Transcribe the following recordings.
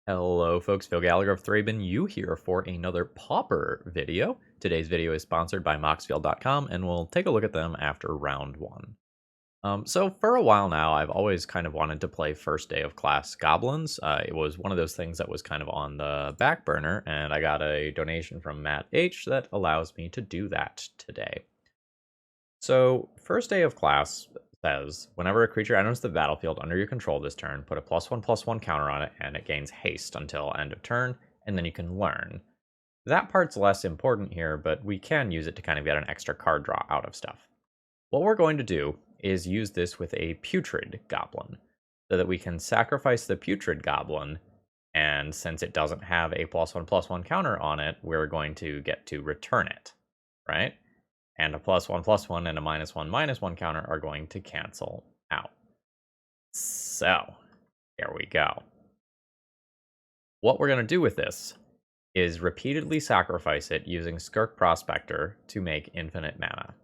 Hello folks, Phil Gallagher of ThrabenU here for another Pauper video. Today's video is sponsored by Moxfield.com and we'll take a look at them after round one. So for a while now, I've always kind of wanted to play first day of class Goblins. It was one of those things that was kind of on the back burner, and I got a donation from Matt H that allows me to do that today. So, first day of class says, whenever a creature enters the battlefield under your control this turn, put a +1/+1 counter on it, and it gains haste until end of turn, and then you can learn. That part's less important here, but we can use it to kind of get an extra card draw out of stuff. What we're going to do is use this with a Putrid Goblin, so that we can sacrifice the Putrid Goblin, and since it doesn't have a +1/+1 counter on it, we're going to get to return it, right? And a +1/+1 and a -1/-1 counter are going to cancel out. So, here we go. What we're going to do with this is repeatedly sacrifice it using Skirk Prospector to make infinite mana,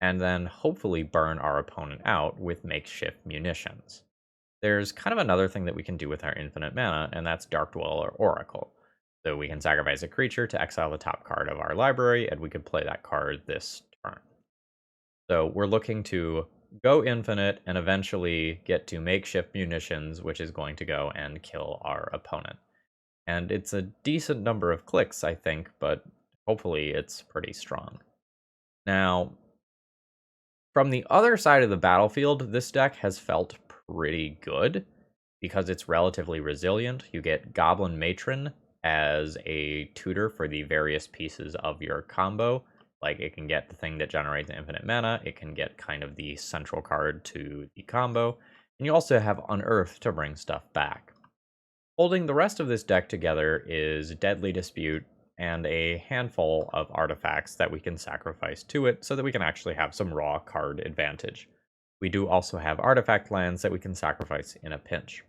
and then hopefully burn our opponent out with Makeshift Munitions. There's kind of another thing that we can do with our infinite mana, and that's Dark Dweller or Oracle. So we can sacrifice a creature to exile the top card of our library, and we could play that card this turn. So we're looking to go infinite and eventually get to Makeshift Munitions, which is going to go and kill our opponent. And it's a decent number of clicks, I think, but hopefully it's pretty strong. Now, from the other side of the battlefield, this deck has felt pretty good because it's relatively resilient. You get Goblin Matron as a tutor for the various pieces of your combo. Like, it can get the thing that generates infinite mana, it can get kind of the central card to the combo, and you also have Unearth to bring stuff back. Holding the rest of this deck together is Deadly Dispute and a handful of artifacts that we can sacrifice to it so that we can actually have some raw card advantage. We do also have artifact lands that we can sacrifice in a pinch.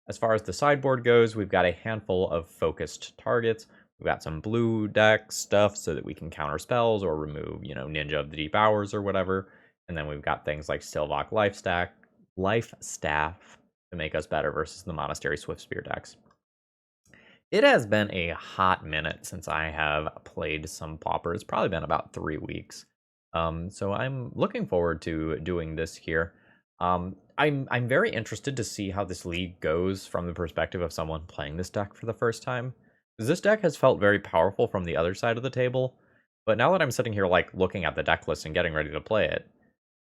As far as the sideboard goes, we've got a handful of focused targets. We've got some blue deck stuff so that we can counter spells or remove, Ninja of the Deep Hours or whatever. And then we've got things like Stilvok Life Staff to make us better versus the Monastery Swiftspear decks. It has been a hot minute since I have played some Pauper. It's probably been about 3 weeks. So I'm looking forward to doing this here. I'm very interested to see how this league goes from the perspective of someone playing this deck for the first time. Because this deck has felt very powerful from the other side of the table, but now that I'm sitting here like looking at the deck list and getting ready to play it,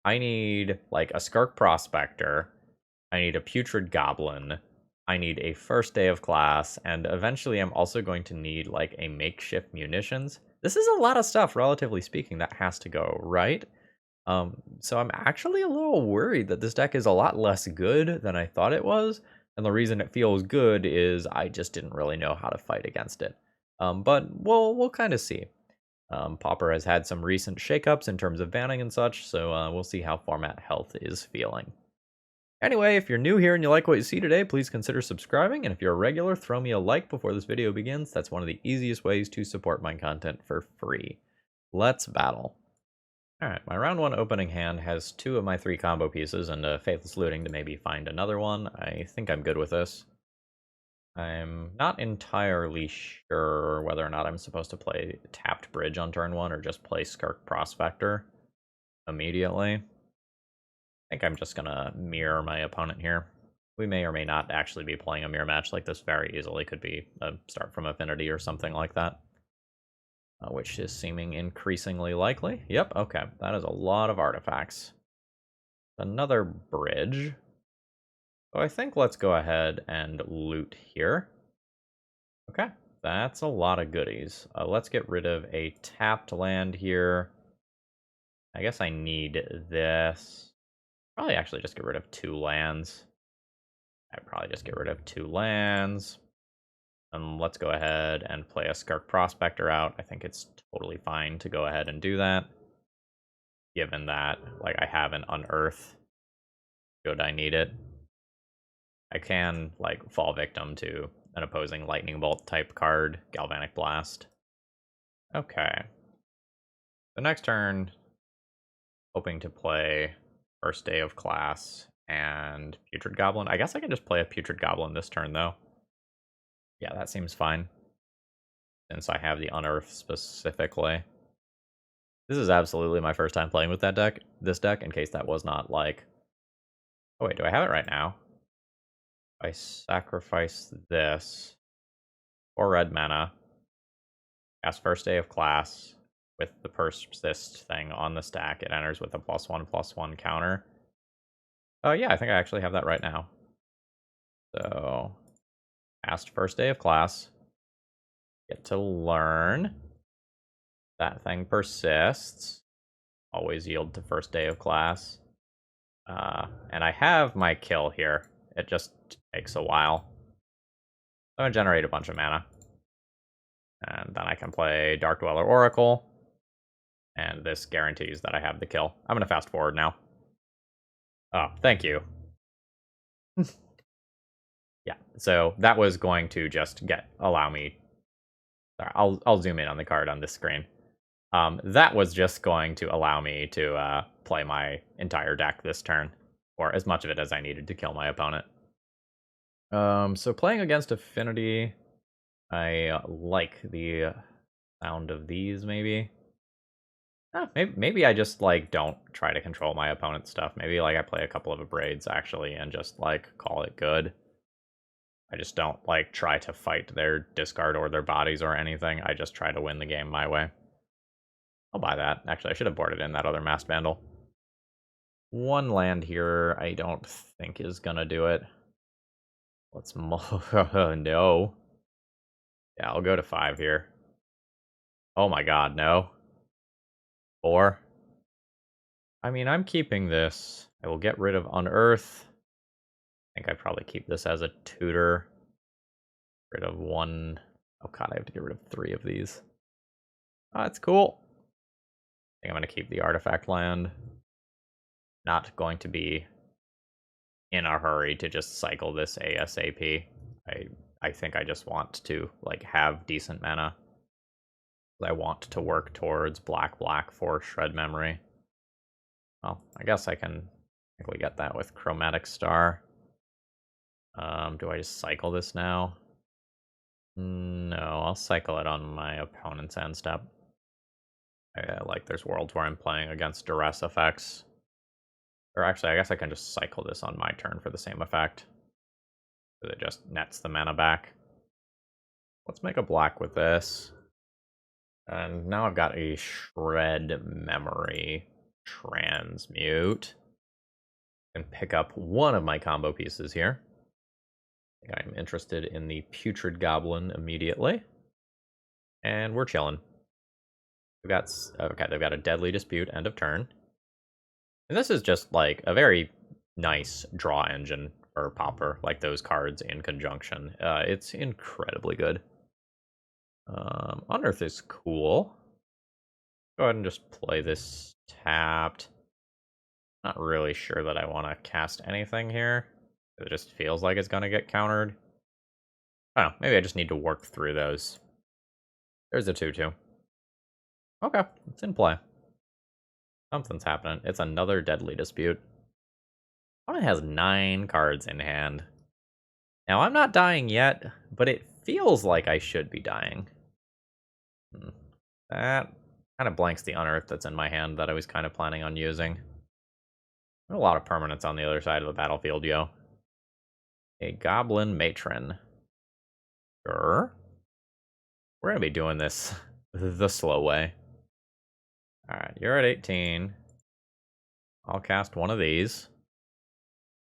I need like a Skirk Prospector, I need a Putrid Goblin, I need a first day of class, and eventually I'm also going to need like a Makeshift Munitions. This is a lot of stuff, relatively speaking, that has to go right. So I'm actually a little worried that this deck is a lot less good than I thought it was, and the reason it feels good is I just didn't really know how to fight against it. But we'll kind of see. Pauper has had some recent shakeups in terms of banning and such, so we'll see how format health is feeling. Anyway, if you're new here and you like what you see today, please consider subscribing, and if you're a regular, throw me a like before this video begins. That's one of the easiest ways to support my content for free. Let's battle. Alright, my round 1 opening hand has 2 of my 3 combo pieces and a Faithless Looting to maybe find another one. I think I'm good with this. I'm not entirely sure whether or not I'm supposed to play Tapped Bridge on turn 1 or just play Skirk Prospector immediately. I think I'm just gonna mirror my opponent here. We may or may not actually be playing a mirror match like this. Very easily could be a Start from Affinity or something like that. Which is seeming increasingly likely. Yep, okay. That is a lot of artifacts. Another bridge. So I think let's go ahead and loot here. Okay, that's a lot of goodies. Let's get rid of a tapped land here. I guess I need this. Probably actually just get rid of 2 lands. I'd probably just get rid of 2 lands. And let's go ahead and play a Skirk Prospector out. I think it's totally fine to go ahead and do that. Given that, like, I have an Unearth. Should I need it? I can, like, fall victim to an opposing Lightning Bolt type card, Galvanic Blast. Okay. The next turn, hoping to play First Day of Class and Putrid Goblin. I guess I can just play a Putrid Goblin this turn, though. Yeah, that seems fine. Since I have the Unearth specifically. This is absolutely my first time playing with this deck, in case that was not like... Oh wait, do I have it right now? I sacrifice this for red mana, cast first day of class with the persist thing on the stack. It enters with a +1/+1 counter. Oh yeah, I think I actually have that right now. So, cast first day of class. Get to learn. That thing persists. Always yield to first day of class. And I have my kill here. It just takes a while. I'm gonna generate a bunch of mana. And then I can play Dark Dweller Oracle. And this guarantees that I have the kill. I'm gonna fast forward now. Oh, thank you. Yeah, so that was going to just allow me... Sorry, I'll zoom in on the card on this screen. That was just going to allow me to play my entire deck this turn. Or as much of it as I needed to kill my opponent. So playing against Affinity, I like the sound of these, maybe. Maybe I just, like, don't try to control my opponent's stuff. Maybe, like, I play a couple of Abrades, actually, and just, like, call it good. I just don't, like, try to fight their discard or their bodies or anything. I just try to win the game my way. I'll buy that. Actually, I should have boarded in that other Masked Vandal. One land here I don't think is gonna do it. Let's no. Yeah, I'll go to 5 here. Oh my god, no. 4. I mean, I'm keeping this. I will get rid of Unearth. I think I'd probably keep this as a tutor. Rid of 1. Oh god, I have to get rid of 3 of these. Oh, that's cool. I think I'm going to keep the artifact land. Not going to be in a hurry to just cycle this ASAP. I think I just want to, like, have decent mana. I want to work towards black for Shred Memory. Well, I guess I can technically get that with Chromatic Star. Do I just cycle this now? No, I'll cycle it on my opponent's end step. Like, there's worlds where I'm playing against duress effects. Or actually, I guess I can just cycle this on my turn for the same effect. So it just nets the mana back. Let's make a black with this. And now I've got a Shred Memory Transmute. And pick up one of my combo pieces here. I think I'm interested in the Putrid Goblin immediately. And we're chilling. We've got... Okay, they've got a Deadly Dispute, end of turn. And this is just, like, a very nice draw engine for Pauper, like those cards in conjunction. It's incredibly good. Unearth is cool. Go ahead and just play this tapped. Not really sure that I want to cast anything here. It just feels like it's going to get countered. I don't know, maybe I just need to work through those. There's a 2/2. Okay, it's in play. Something's happening. It's another Deadly Dispute. Opponent has 9 cards in hand. Now, I'm not dying yet, but it feels like I should be dying. That kind of blanks the Unearth that's in my hand that I was kind of planning on using. A lot of permanents on the other side of the battlefield, yo. A Goblin Matron. Sure. We're going to be doing this the slow way. Alright, you're at 18. I'll cast one of these.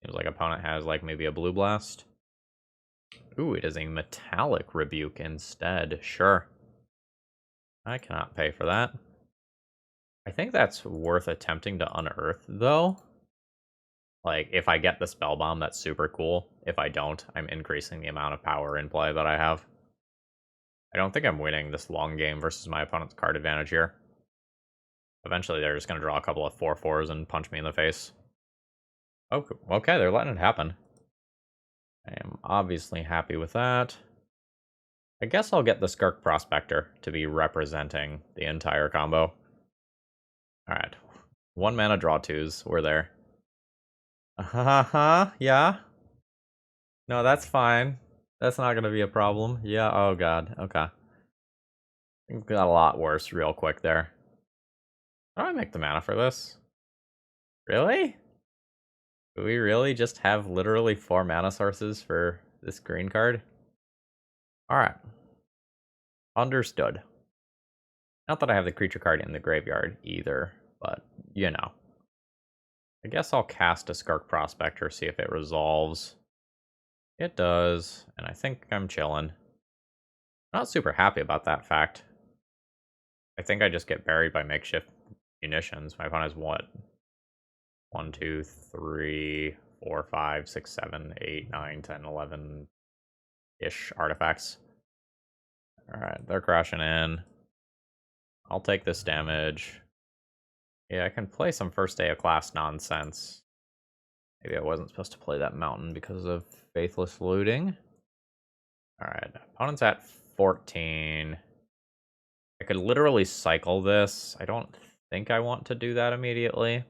Seems like opponent has, like, maybe a Blue Blast. Ooh, it is a Metallic Rebuke instead. Sure. I cannot pay for that. I think that's worth attempting to unearth, though. Like, if I get the Spell Bomb, that's super cool. If I don't, I'm increasing the amount of power in play that I have. I don't think I'm winning this long game versus my opponent's card advantage here. Eventually, they're just going to draw a couple of 4/4s and punch me in the face. Oh, okay, they're letting it happen. I am obviously happy with that. I guess I'll get the Skirk Prospector to be representing the entire combo. Alright. 1 mana draw 2s. We're there. Yeah. No, that's fine. That's not gonna be a problem. Yeah, oh god, okay. It got a lot worse real quick there. How do I make the mana for this? Really? Do we really just have literally 4 mana sources for this green card? Alright. Understood. Not that I have the creature card in the graveyard either, but, you know. I guess I'll cast a Skirk Prospector, see if it resolves. It does, and I think I'm chilling. Not super happy about that fact. I think I just get buried by Makeshift Munitions. My opponent has what? 1, 2, 3, 4, 5, 6, 7, 8, 9, 10, 11-ish artifacts. Alright, they're crashing in. I'll take this damage. Yeah, I can play some first day of class nonsense. Maybe I wasn't supposed to play that mountain because of faithless looting. Alright, opponent's at 14. I could literally cycle this. I don't think I want to do that immediately.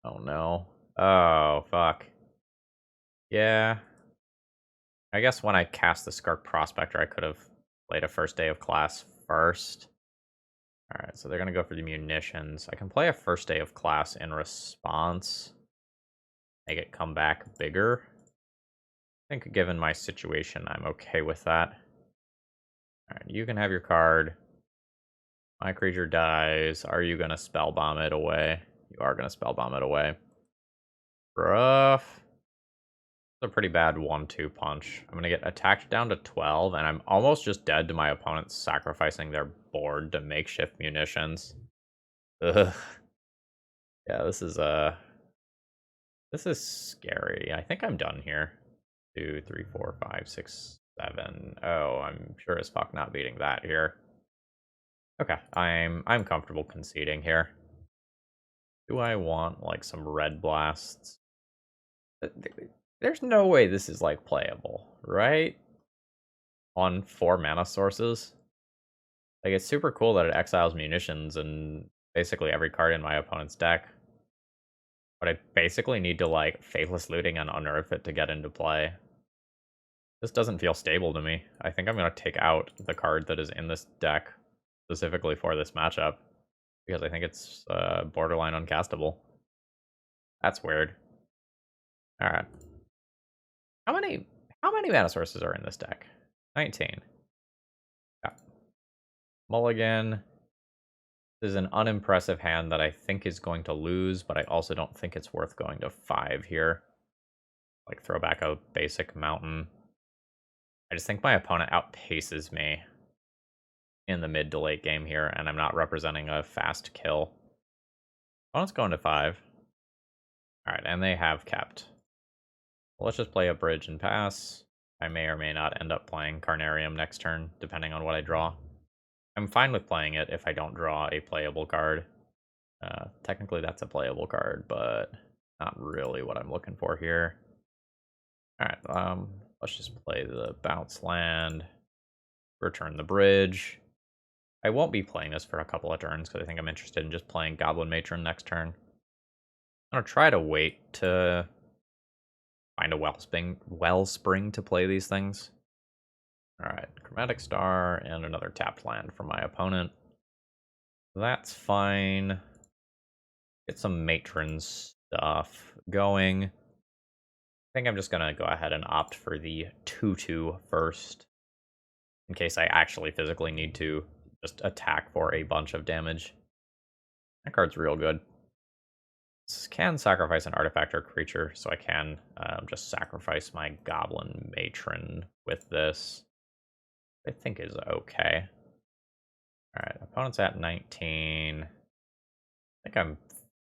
Oh no. Oh, fuck. Yeah. I guess when I cast the Skirk Prospector, I could have played a first day of class first. Alright, so they're going to go for the munitions. I can play a first day of class in response. Make it come back bigger. I think given my situation, I'm okay with that. Alright, you can have your card. My creature dies. Are you going to spellbomb it away? You are going to spellbomb it away. Rough. It's a pretty bad 1-2 punch. I'm going to get attacked down to 12, and I'm almost just dead to my opponent sacrificing their board to makeshift munitions. Ugh. Yeah, this is scary. I think I'm done here. 2, 3, 4, 5, 6, 7. Oh, I'm sure as fuck not beating that here. Okay, I'm comfortable conceding here. Do I want like some red blasts? There's no way this is like playable, right? On 4 mana sources. Like it's super cool that it exiles munitions and basically every card in my opponent's deck. But I basically need to like faithless looting and unearth it to get into play. This doesn't feel stable to me. I think I'm going to take out the card that is in this deck specifically for this matchup because I think it's borderline uncastable. That's weird. All right. How many mana sources are in this deck? 19. Yeah. Mulligan. This is an unimpressive hand that I think is going to lose, but I also don't think it's worth going to 5 here. Like throw back a basic mountain. I just think my opponent outpaces me in the mid to late game here, and I'm not representing a fast kill. Opponent's going to 5. Alright, and they have kept. Well, let's just play a bridge and pass. I may or may not end up playing Carnarium next turn, depending on what I draw. I'm fine with playing it if I don't draw a playable card. Technically that's a playable card, but not really what I'm looking for here. Alright, let's just play the bounce land. Return the bridge. I won't be playing this for a couple of turns because I think I'm interested in just playing Goblin Matron next turn. I'm going to try to wait to find a wellspring to play these things. Alright, Chromatic Star and another tapped land from my opponent. That's fine. Get some matron stuff going. I think I'm just going to go ahead and opt for the 2/2 first. In case I actually physically need to just attack for a bunch of damage. That card's real good. This can sacrifice an artifact or creature, so I can just sacrifice my Goblin Matron with this. I think is okay. Alright, opponent's at 19. I think I'm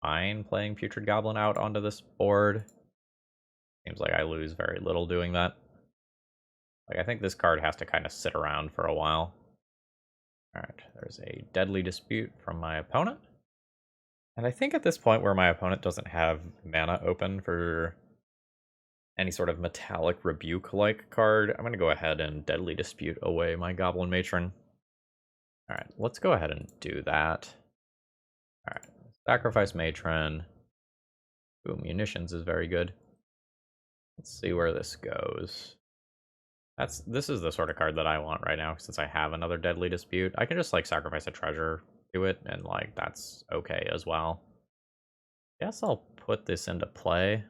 fine playing Putrid Goblin out onto this board. Seems like I lose very little doing that. Like, I think this card has to kind of sit around for a while. Alright, there's a Deadly Dispute from my opponent. And I think at this point where my opponent doesn't have mana open for any sort of Metallic Rebuke-like card, I'm going to go ahead and Deadly Dispute away my Goblin Matron. Alright, let's go ahead and do that. Alright, sacrifice Matron. Ooh, Munitions is very good. Let's see where this goes. This is the sort of card that I want right now, since I have another Deadly Dispute. I can just, like, sacrifice a treasure to it, and, like, that's okay as well. Guess I'll put this into play.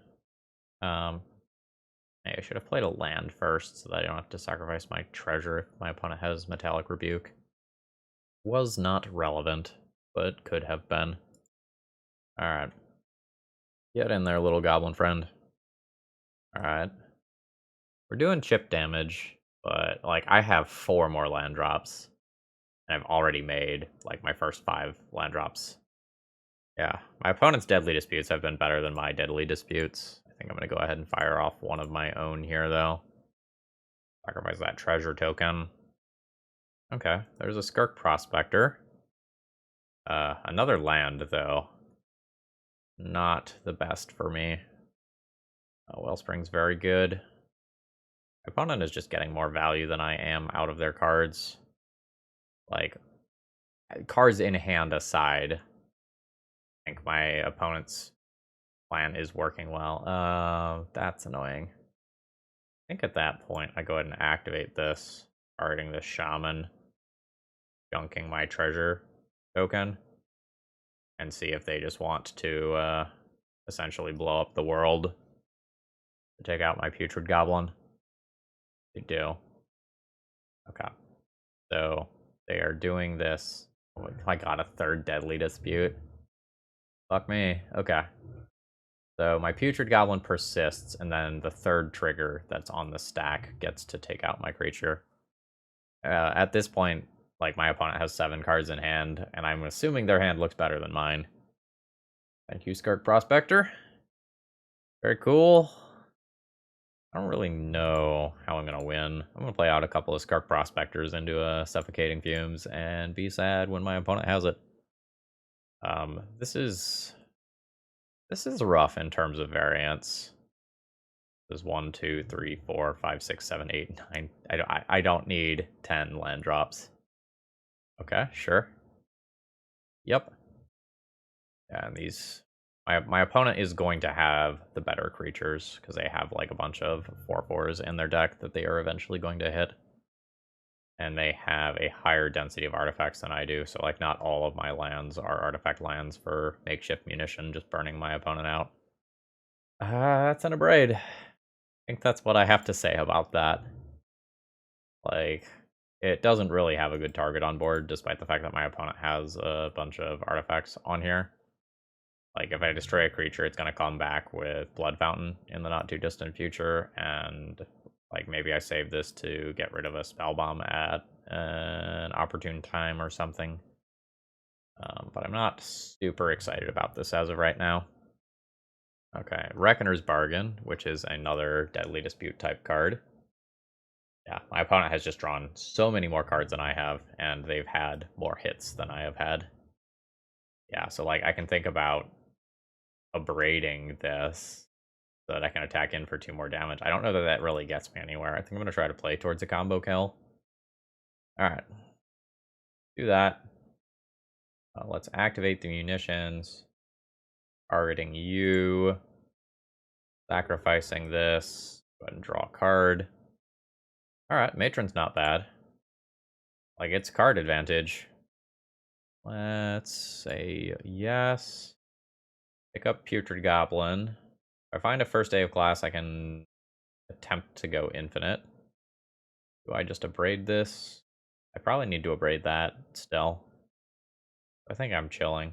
Hey, I should have played a land first, so that I don't have to sacrifice my treasure if my opponent has Metallic Rebuke. Was not relevant, but could have been. Alright. Get in there, little goblin friend. Alright. We're doing chip damage, but, like, I have 4 more land drops. And I've already made, like, my first 5 land drops. Yeah, my opponent's Deadly Disputes have been better than my Deadly Disputes. I think I'm gonna go ahead and fire off one of my own here, though. Sacrifice that treasure token. Okay, there's a Skirk Prospector. Another land, though. Not the best for me. Wellspring's very good. My opponent is just getting more value than I am out of their cards. Like, cards in hand aside, I think my opponent's plan is working well. That's annoying. I think at that point, I go ahead and activate this, targeting the shaman, junking my treasure token, and see if they just want to essentially blow up the world to take out my Putrid Goblin. They do. Okay. So they are doing this. Oh my god, a third Deadly Dispute. Fuck me. Okay. So my Putrid Goblin persists, and then the third trigger that's on the stack gets to take out my creature. At this point, like, my opponent has 7 cards in hand, and I'm assuming their hand looks better than mine. Thank you, Skirk Prospector. Very cool. I don't really know how I'm going to win. I'm going to play out a couple of Skirk Prospectors into a Suffocating Fumes and be sad when my opponent has it. This is rough in terms of variance. There's 1, 2, 3, 4, 5, 6, 7, 8, 9. I don't need 10 land drops. Okay, sure. Yep. Yeah, and these my opponent is going to have the better creatures because they have, like, a bunch of 4/4s in their deck that they are eventually going to hit. And they have a higher density of artifacts than I do, so, like, not all of my lands are artifact lands for Makeshift Munition, just burning my opponent out. That's an abrade. I think that's what I have to say about that. Like, it doesn't really have a good target on board, despite the fact that my opponent has a bunch of artifacts on here. Like, if I destroy a creature, it's going to come back with Blood Fountain in the not-too-distant future, and, like, maybe I save this to get rid of a Spell Bomb at an opportune time or something. But I'm not super excited about this as of right now. Okay, Reckoner's Bargain, which is another Deadly Dispute type card. Yeah, my opponent has just drawn so many more cards than I have, and they've had more hits than I have had. Yeah, so, like, I can think about abrading this so that I can attack in for 2 more damage. I don't know that that really gets me anywhere. I think I'm going to try to play towards a combo kill. Alright. Do that. Let's activate the munitions. Targeting you. Sacrificing this. Go ahead and draw a card. Alright, Matron's not bad. Like, it's card advantage. Let's say yes. Pick up Putrid Goblin. If I find a first day of class, I can attempt to go infinite. Do I just abrade this? I probably need to abrade that still. I think I'm chilling.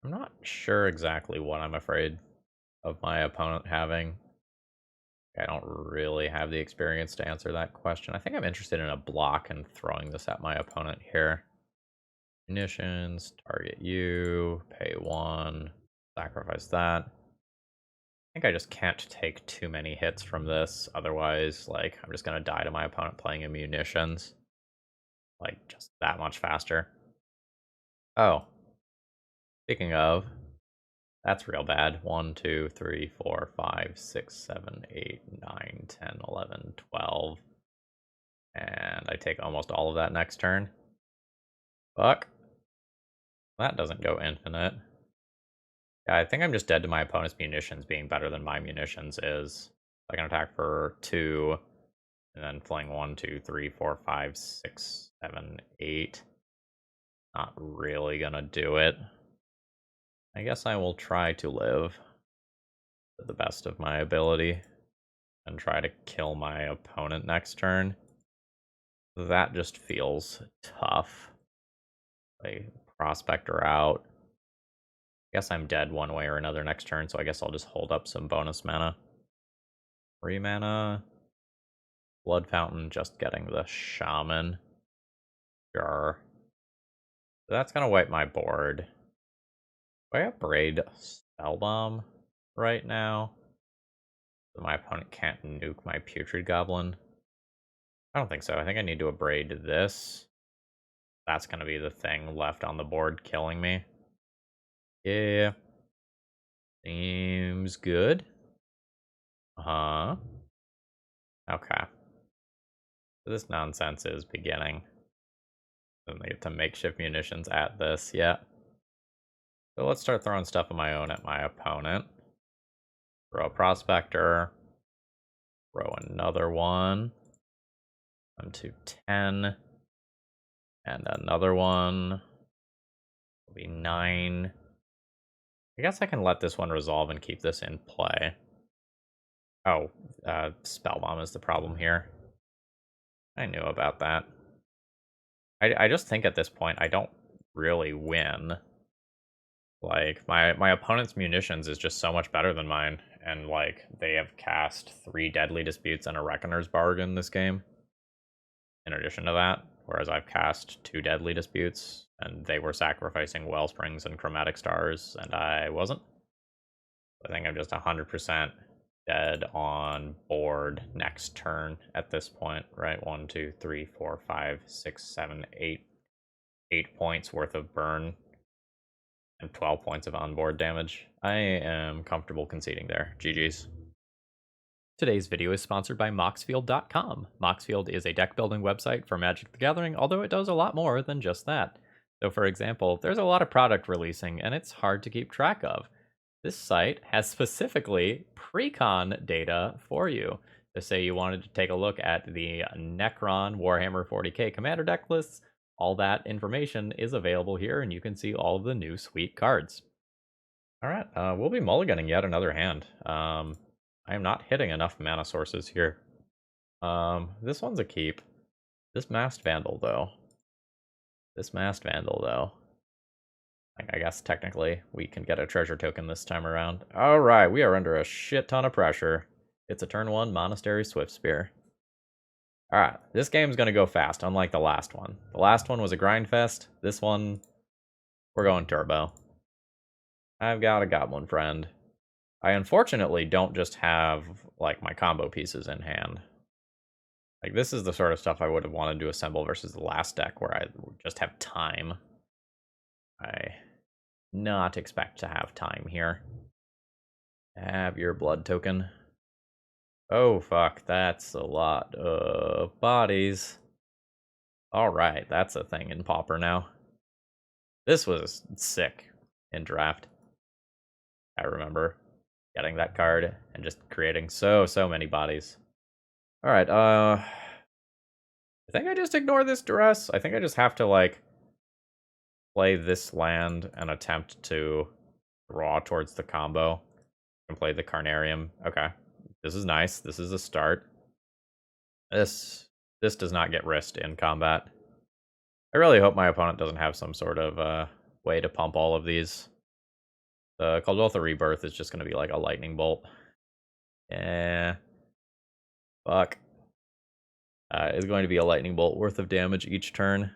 I'm not sure exactly what I'm afraid of my opponent having. I don't really have the experience to answer that question. I think I'm interested in a block and throwing this at my opponent here. Munitions, target you, pay 1, sacrifice that. I think I just can't take too many hits from this, otherwise, like, I'm just gonna die to my opponent playing in munitions. Like, just that much faster. Oh. Speaking of, that's real bad. 1, 2, 3, 4, 5, 6, 7, 8, 9, 10, 11, 12. And I take almost all of that next turn. Fuck. That doesn't go infinite. Yeah, I think I'm just dead to my opponent's munitions being better than my munitions is. I can attack for 2, And then playing 1, 2, 3, 4, 5, 6, 7, 8. Not really gonna do it. I guess I will try to live to the best of my ability and try to kill my opponent next turn. That just feels tough. Like, Prospector out. Guess I'm dead one way or another next turn, so I guess I'll just hold up some bonus mana. 3 mana. Blood Fountain, just getting the Shaman. Sure. So that's gonna wipe my board. Do I upgrade Spellbomb right now? So my opponent can't nuke my Putrid Goblin? I don't think so. I think I need to upgrade this. That's gonna be the thing left on the board killing me. Yeah. Seems good. Uh-huh. Okay. So this nonsense is beginning. Doesn't get to makeshift munitions at this yet. So let's start throwing stuff of my own at my opponent. Throw a Prospector. Throw another one. 1, 2, 10. And another one. Will be 9. I guess I can let this one resolve and keep this in play. Oh, Spellbomb is the problem here. I knew about that. I just think at this point I don't really win. Like, my opponent's munitions is just so much better than mine. And, like, they have cast 3 Deadly Disputes and a Reckoner's Bargain this game. In addition to that, whereas I've cast 2 Deadly Disputes, and they were sacrificing Wellsprings and Chromatic Stars, and I wasn't. I think I'm just 100% dead on board next turn at this point, right? 1, 2, 3, 4, 5, 6, 7, 8. 8 points worth of burn and 12 points of onboard damage. I am comfortable conceding there. GG's. Today's video is sponsored by Moxfield.com. Moxfield is a deck building website for Magic the Gathering, although it does a lot more than just that. So for example, there's a lot of product releasing and it's hard to keep track of. This site has specifically pre-con data for you. To say you wanted to take a look at the Necron Warhammer 40k commander deck lists, all that information is available here, and you can see all of the new sweet cards. All right, we'll be mulliganing yet another hand. I am not hitting enough mana sources here. This one's a keep. This Masked Vandal, though. I guess technically we can get a treasure token this time around. All right, we are under a shit ton of pressure. It's a turn 1 Monastery Swiftspear. All right, this game's gonna go fast, unlike the last one. The last one was a grind fest. This one, we're going turbo. I've got a goblin friend. I unfortunately don't just have, like, my combo pieces in hand. Like, this is the sort of stuff I would have wanted to assemble versus the last deck where I just have time. I not expect to have time here. Have your blood token. Oh, fuck, that's a lot of bodies. Alright, that's a thing in Pauper now. This was sick in Draft. I remember getting that card and just creating so many bodies. Alright, I think I just ignore this duress. I think I just have to, like, play this land and attempt to draw towards the combo and play the Carnarium. Okay, this is nice. This is a start. This does not get risked in combat. I really hope my opponent doesn't have some sort of way to pump all of these. The Kuldotha Rebirth is just going to be like a lightning bolt. Yeah. Fuck. It's going to be a lightning bolt worth of damage each turn.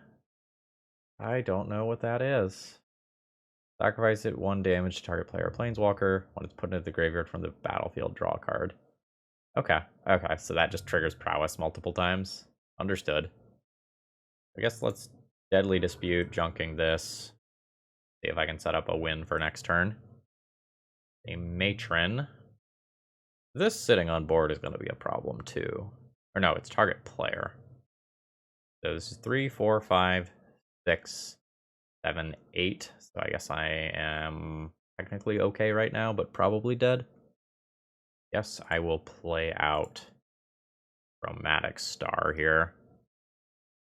I don't know what that is. Sacrifice it 1 damage to target player or planeswalker. When it's put into the graveyard from the battlefield, draw a card. Okay, so that just triggers prowess multiple times. Understood. I guess let's Deadly Dispute, junking this. See if I can set up a win for next turn. A Matron. This sitting on board is going to be a problem too. Or no, it's target player. So this is 3, 4, 5, 6, 7, 8. So I guess I am technically okay right now, but probably dead. Yes, I will play out Chromatic Star here.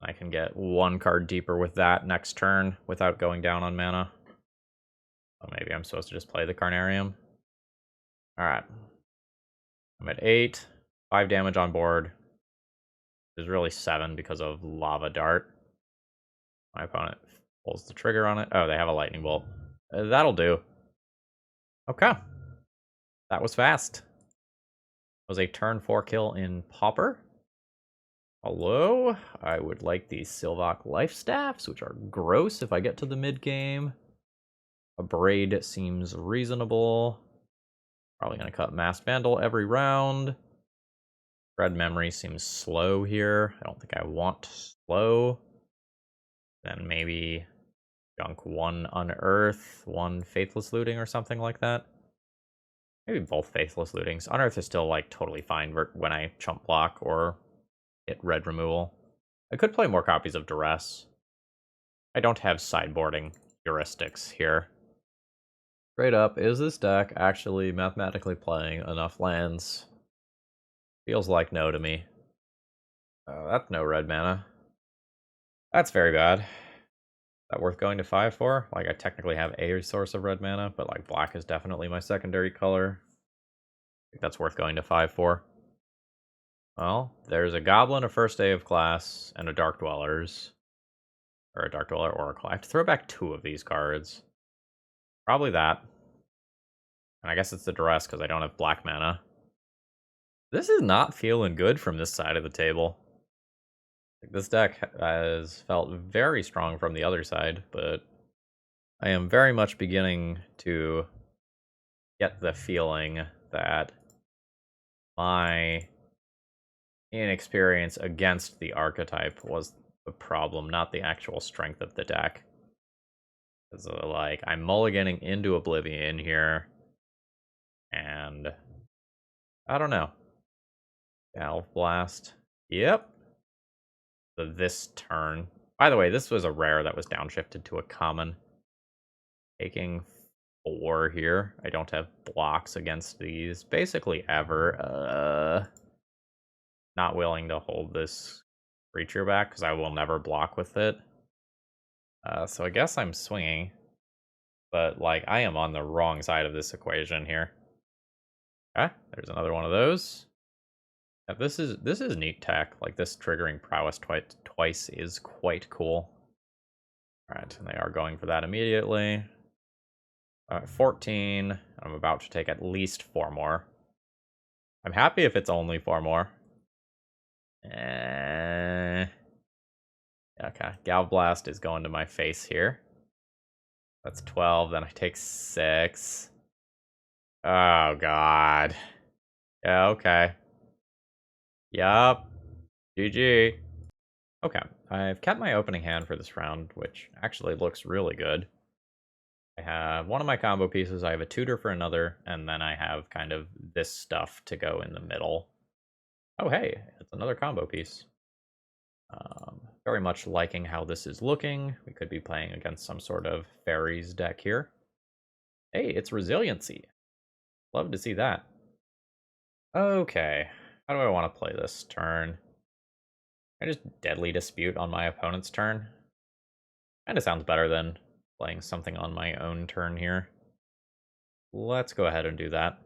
I can get one card deeper with that next turn without going down on mana. Oh, maybe I'm supposed to just play the Carnarium. Alright. I'm at 8. 5 damage on board. There's really 7 because of Lava Dart. My opponent pulls the trigger on it. Oh, they have a Lightning Bolt. That'll do. Okay. That was fast. It was a turn 4 kill in Pauper. Hello? I would like these Sylvok Life Staffs, which are gross if I get to the mid-game. A Braid seems reasonable. Probably going to cut Masked Vandal every round. Red Memory seems slow here. I don't think I want slow. Then maybe junk 1 Unearth, 1 Faithless Looting or something like that. Maybe both Faithless Lootings. Unearth is still like totally fine when I chump block or hit red removal. I could play more copies of Duress. I don't have sideboarding heuristics here. Straight up, is this deck actually mathematically playing enough lands? Feels like no to me. That's no red mana. That's very bad. Is that worth going to 5 for? Like, I technically have a source of red mana, but like black is definitely my secondary color. I think that's worth going to 5 for. Well, there's a Goblin, a First Day of Class, and a Dark Dwellers. Or a Dark Dweller Oracle. I have to throw back 2 of these cards. Probably that. And I guess it's the Duress because I don't have black mana. This is not feeling good from this side of the table. This deck has felt very strong from the other side, but I am very much beginning to get the feeling that my inexperience against the archetype was the problem, not the actual strength of the deck. Because, like, I'm mulliganing into Oblivion here, and I don't know. Galv Blast. Yep. So this turn. By the way, this was a rare that was downshifted to a common. Taking 4 here. I don't have blocks against these basically ever. Not willing to hold this creature back because I will never block with it. So I guess I'm swinging. But, like, I am on the wrong side of this equation here. Okay, there's another one of those. Yeah, this is neat tech. Like, this triggering prowess twice is quite cool. Alright, and they are going for that immediately. 14. I'm about to take at least 4 more. I'm happy if it's only 4 more. Okay, Galv Blast is going to my face here. That's 12, then I take 6. Oh, God. Yeah, okay. Yup. GG. Okay, I've kept my opening hand for this round, which actually looks really good. I have one of my combo pieces, I have a tutor for another, and then I have kind of this stuff to go in the middle. Oh, hey, it's another combo piece. Very much liking how this is looking. We could be playing against some sort of fairies deck here. Hey, it's resiliency. Love to see that. Okay, how do I want to play this turn? I just Deadly Dispute on my opponent's turn. Kinda sounds better than playing something on my own turn here. Let's go ahead and do that.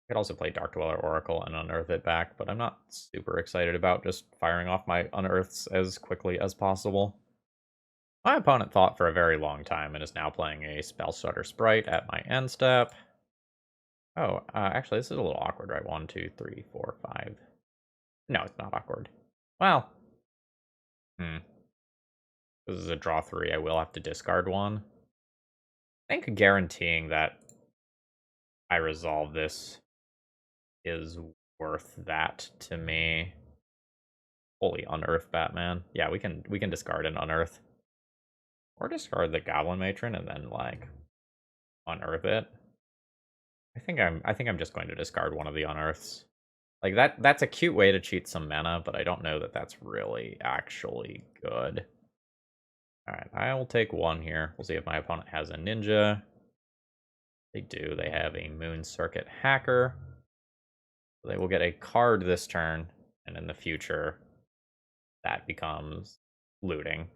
I could also play Dark Dweller Oracle and unearth it back, but I'm not super excited about just firing off my unearths as quickly as possible. My opponent thought for a very long time and is now playing a Spell Shudder Sprite at my end step. Oh, actually, this is a little awkward, right? 1, 2, 3, 4, 5. No, it's not awkward. Well, this is a draw 3. I will have to discard 1. I think guaranteeing that I resolve this is worth that to me. Holy unearth Batman. Yeah, we can discard an unearth. Or discard the Goblin Matron and then like unearth it. I think I'm just going to discard one of the unearths. Like that's a cute way to cheat some mana, but I don't know that that's really actually good. Alright, I will take 1 here. We'll see if my opponent has a ninja. They do. They have a Moon Circuit Hacker. They will get a card this turn. And in the future, that becomes looting.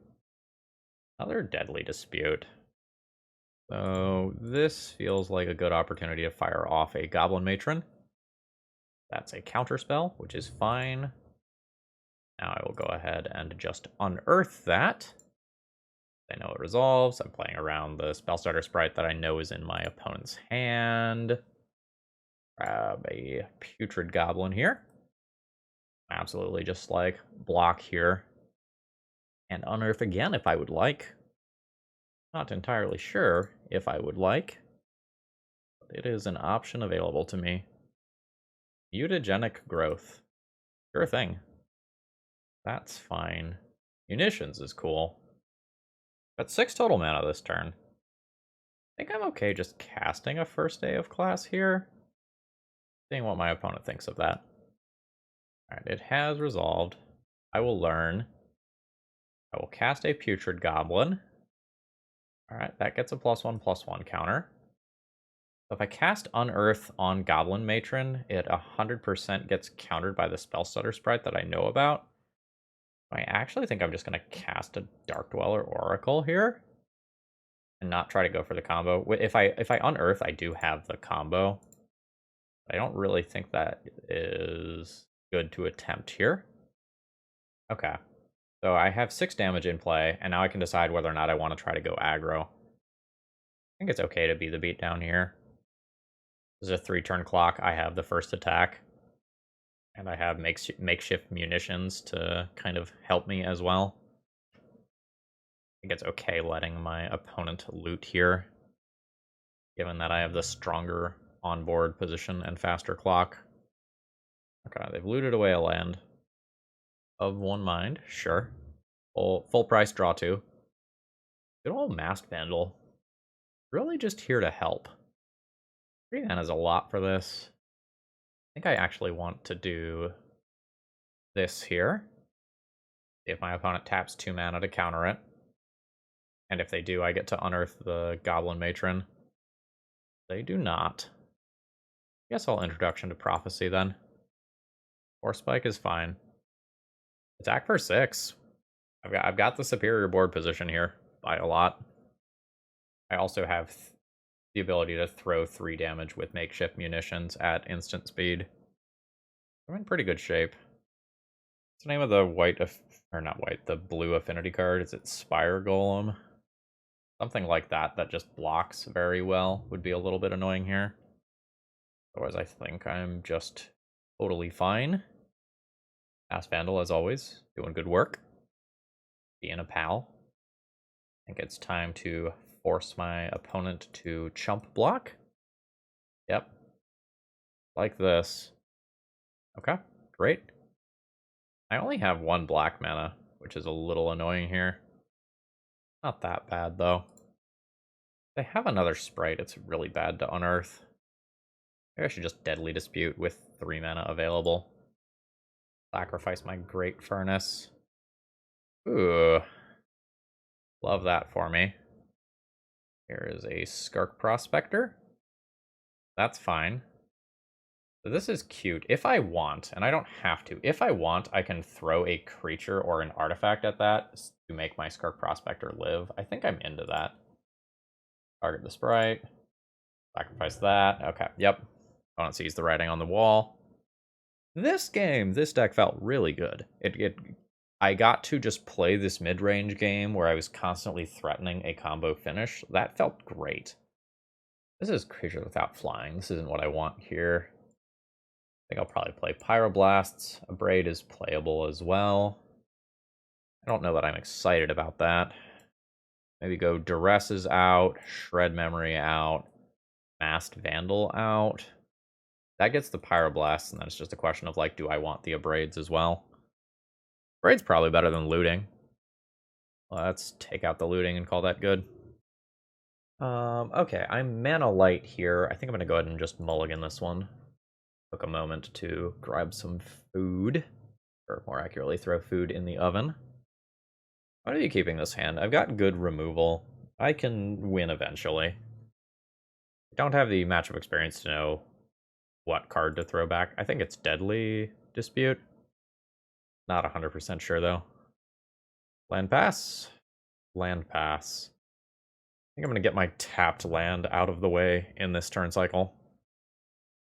Another Deadly Dispute. So this feels like a good opportunity to fire off a Goblin Matron. That's a counterspell, which is fine. Now I will go ahead and just unearth that. I know it resolves. I'm playing around the spell starter sprite that I know is in my opponent's hand. Grab a Putrid Goblin here. Absolutely just like block here. And unearth again if I would like. Not entirely sure if I would like. But it is an option available to me. Mutagenic growth. Sure thing. That's fine. Munitions is cool. Got 6 total mana this turn. I think I'm okay just casting a first day of class here. Seeing what my opponent thinks of that. Alright, it has resolved. I will learn. I will cast a Putrid Goblin. Alright, that gets a +1/+1 counter. So if I cast Unearth on Goblin Matron, it 100% gets countered by the Spell Stutter sprite that I know about. I actually think I'm just going to cast a Dark Dweller Oracle here. And not try to go for the combo. If I Unearth, I do have the combo. I don't really think that is good to attempt here. Okay. So I have 6 damage in play, and now I can decide whether or not I want to try to go aggro. I think it's okay to be the beatdown here. This is a 3-turn clock. I have the first attack. And I have makeshift munitions to kind of help me as well. I think it's okay letting my opponent loot here, given that I have the stronger onboard position and faster clock. Okay, they've looted away a land. Of 1 mind, sure. Full price, draw 2. Good old Masked Vandal. Really just here to help. 3 mana is a lot for this. I think I actually want to do this here. See if my opponent taps 2 mana to counter it. And if they do, I get to unearth the Goblin Matron. They do not. I guess I'll Introduction to Prophecy then. Force Spike is fine. Attack for 6. I've got the superior board position here by a lot. I also have the ability to throw 3 damage with Makeshift Munitions at instant speed. I'm in pretty good shape. What's the name of the the blue affinity card? Is it Spire Golem? Something like that just blocks very well would be a little bit annoying here. Otherwise, I think I'm just totally fine. Masked Vandal, as always, doing good work. Being a pal. I think it's time to force my opponent to chump block. Yep. Like this. Okay, great. I only have 1 black mana, which is a little annoying here. Not that bad, though. They have another sprite. It's really bad to unearth. Maybe I should just Deadly Dispute with 3 mana available. Sacrifice my Great Furnace. Ooh. Love that for me. Here is a Skirk Prospector. That's fine. So this is cute. If I want, and I don't have to, if I want, I can throw a creature or an artifact at that to make my Skirk Prospector live. I think I'm into that. Target the sprite. Sacrifice that. Okay, yep. Opponent sees the writing on the wall. This deck felt really good. I got to just play this mid-range game where I was constantly threatening a combo finish. That felt great. This is Creature Without Flying. This isn't what I want here. I think I'll probably play Pyroblasts. Abrade is playable as well. I don't know that I'm excited about that. Maybe go Duress is out, Shred Memory out, Masked Vandal out. That gets the Pyroblasts, and then it's just a question of, like, do I want the Abrades as well? Abrade's probably better than looting. Let's take out the looting and call that good. Okay, I'm mana light here. I think I'm going to go ahead and just mulligan this one. Took a moment to grab some food, or more accurately, throw food in the oven. Why are you keeping this hand? I've got good removal. I can win eventually. I don't have the matchup experience to know what card to throw back. I think it's Deadly Dispute. Not 100% sure, though. Land pass. Land pass. I think I'm going to get my tapped land out of the way in this turn cycle.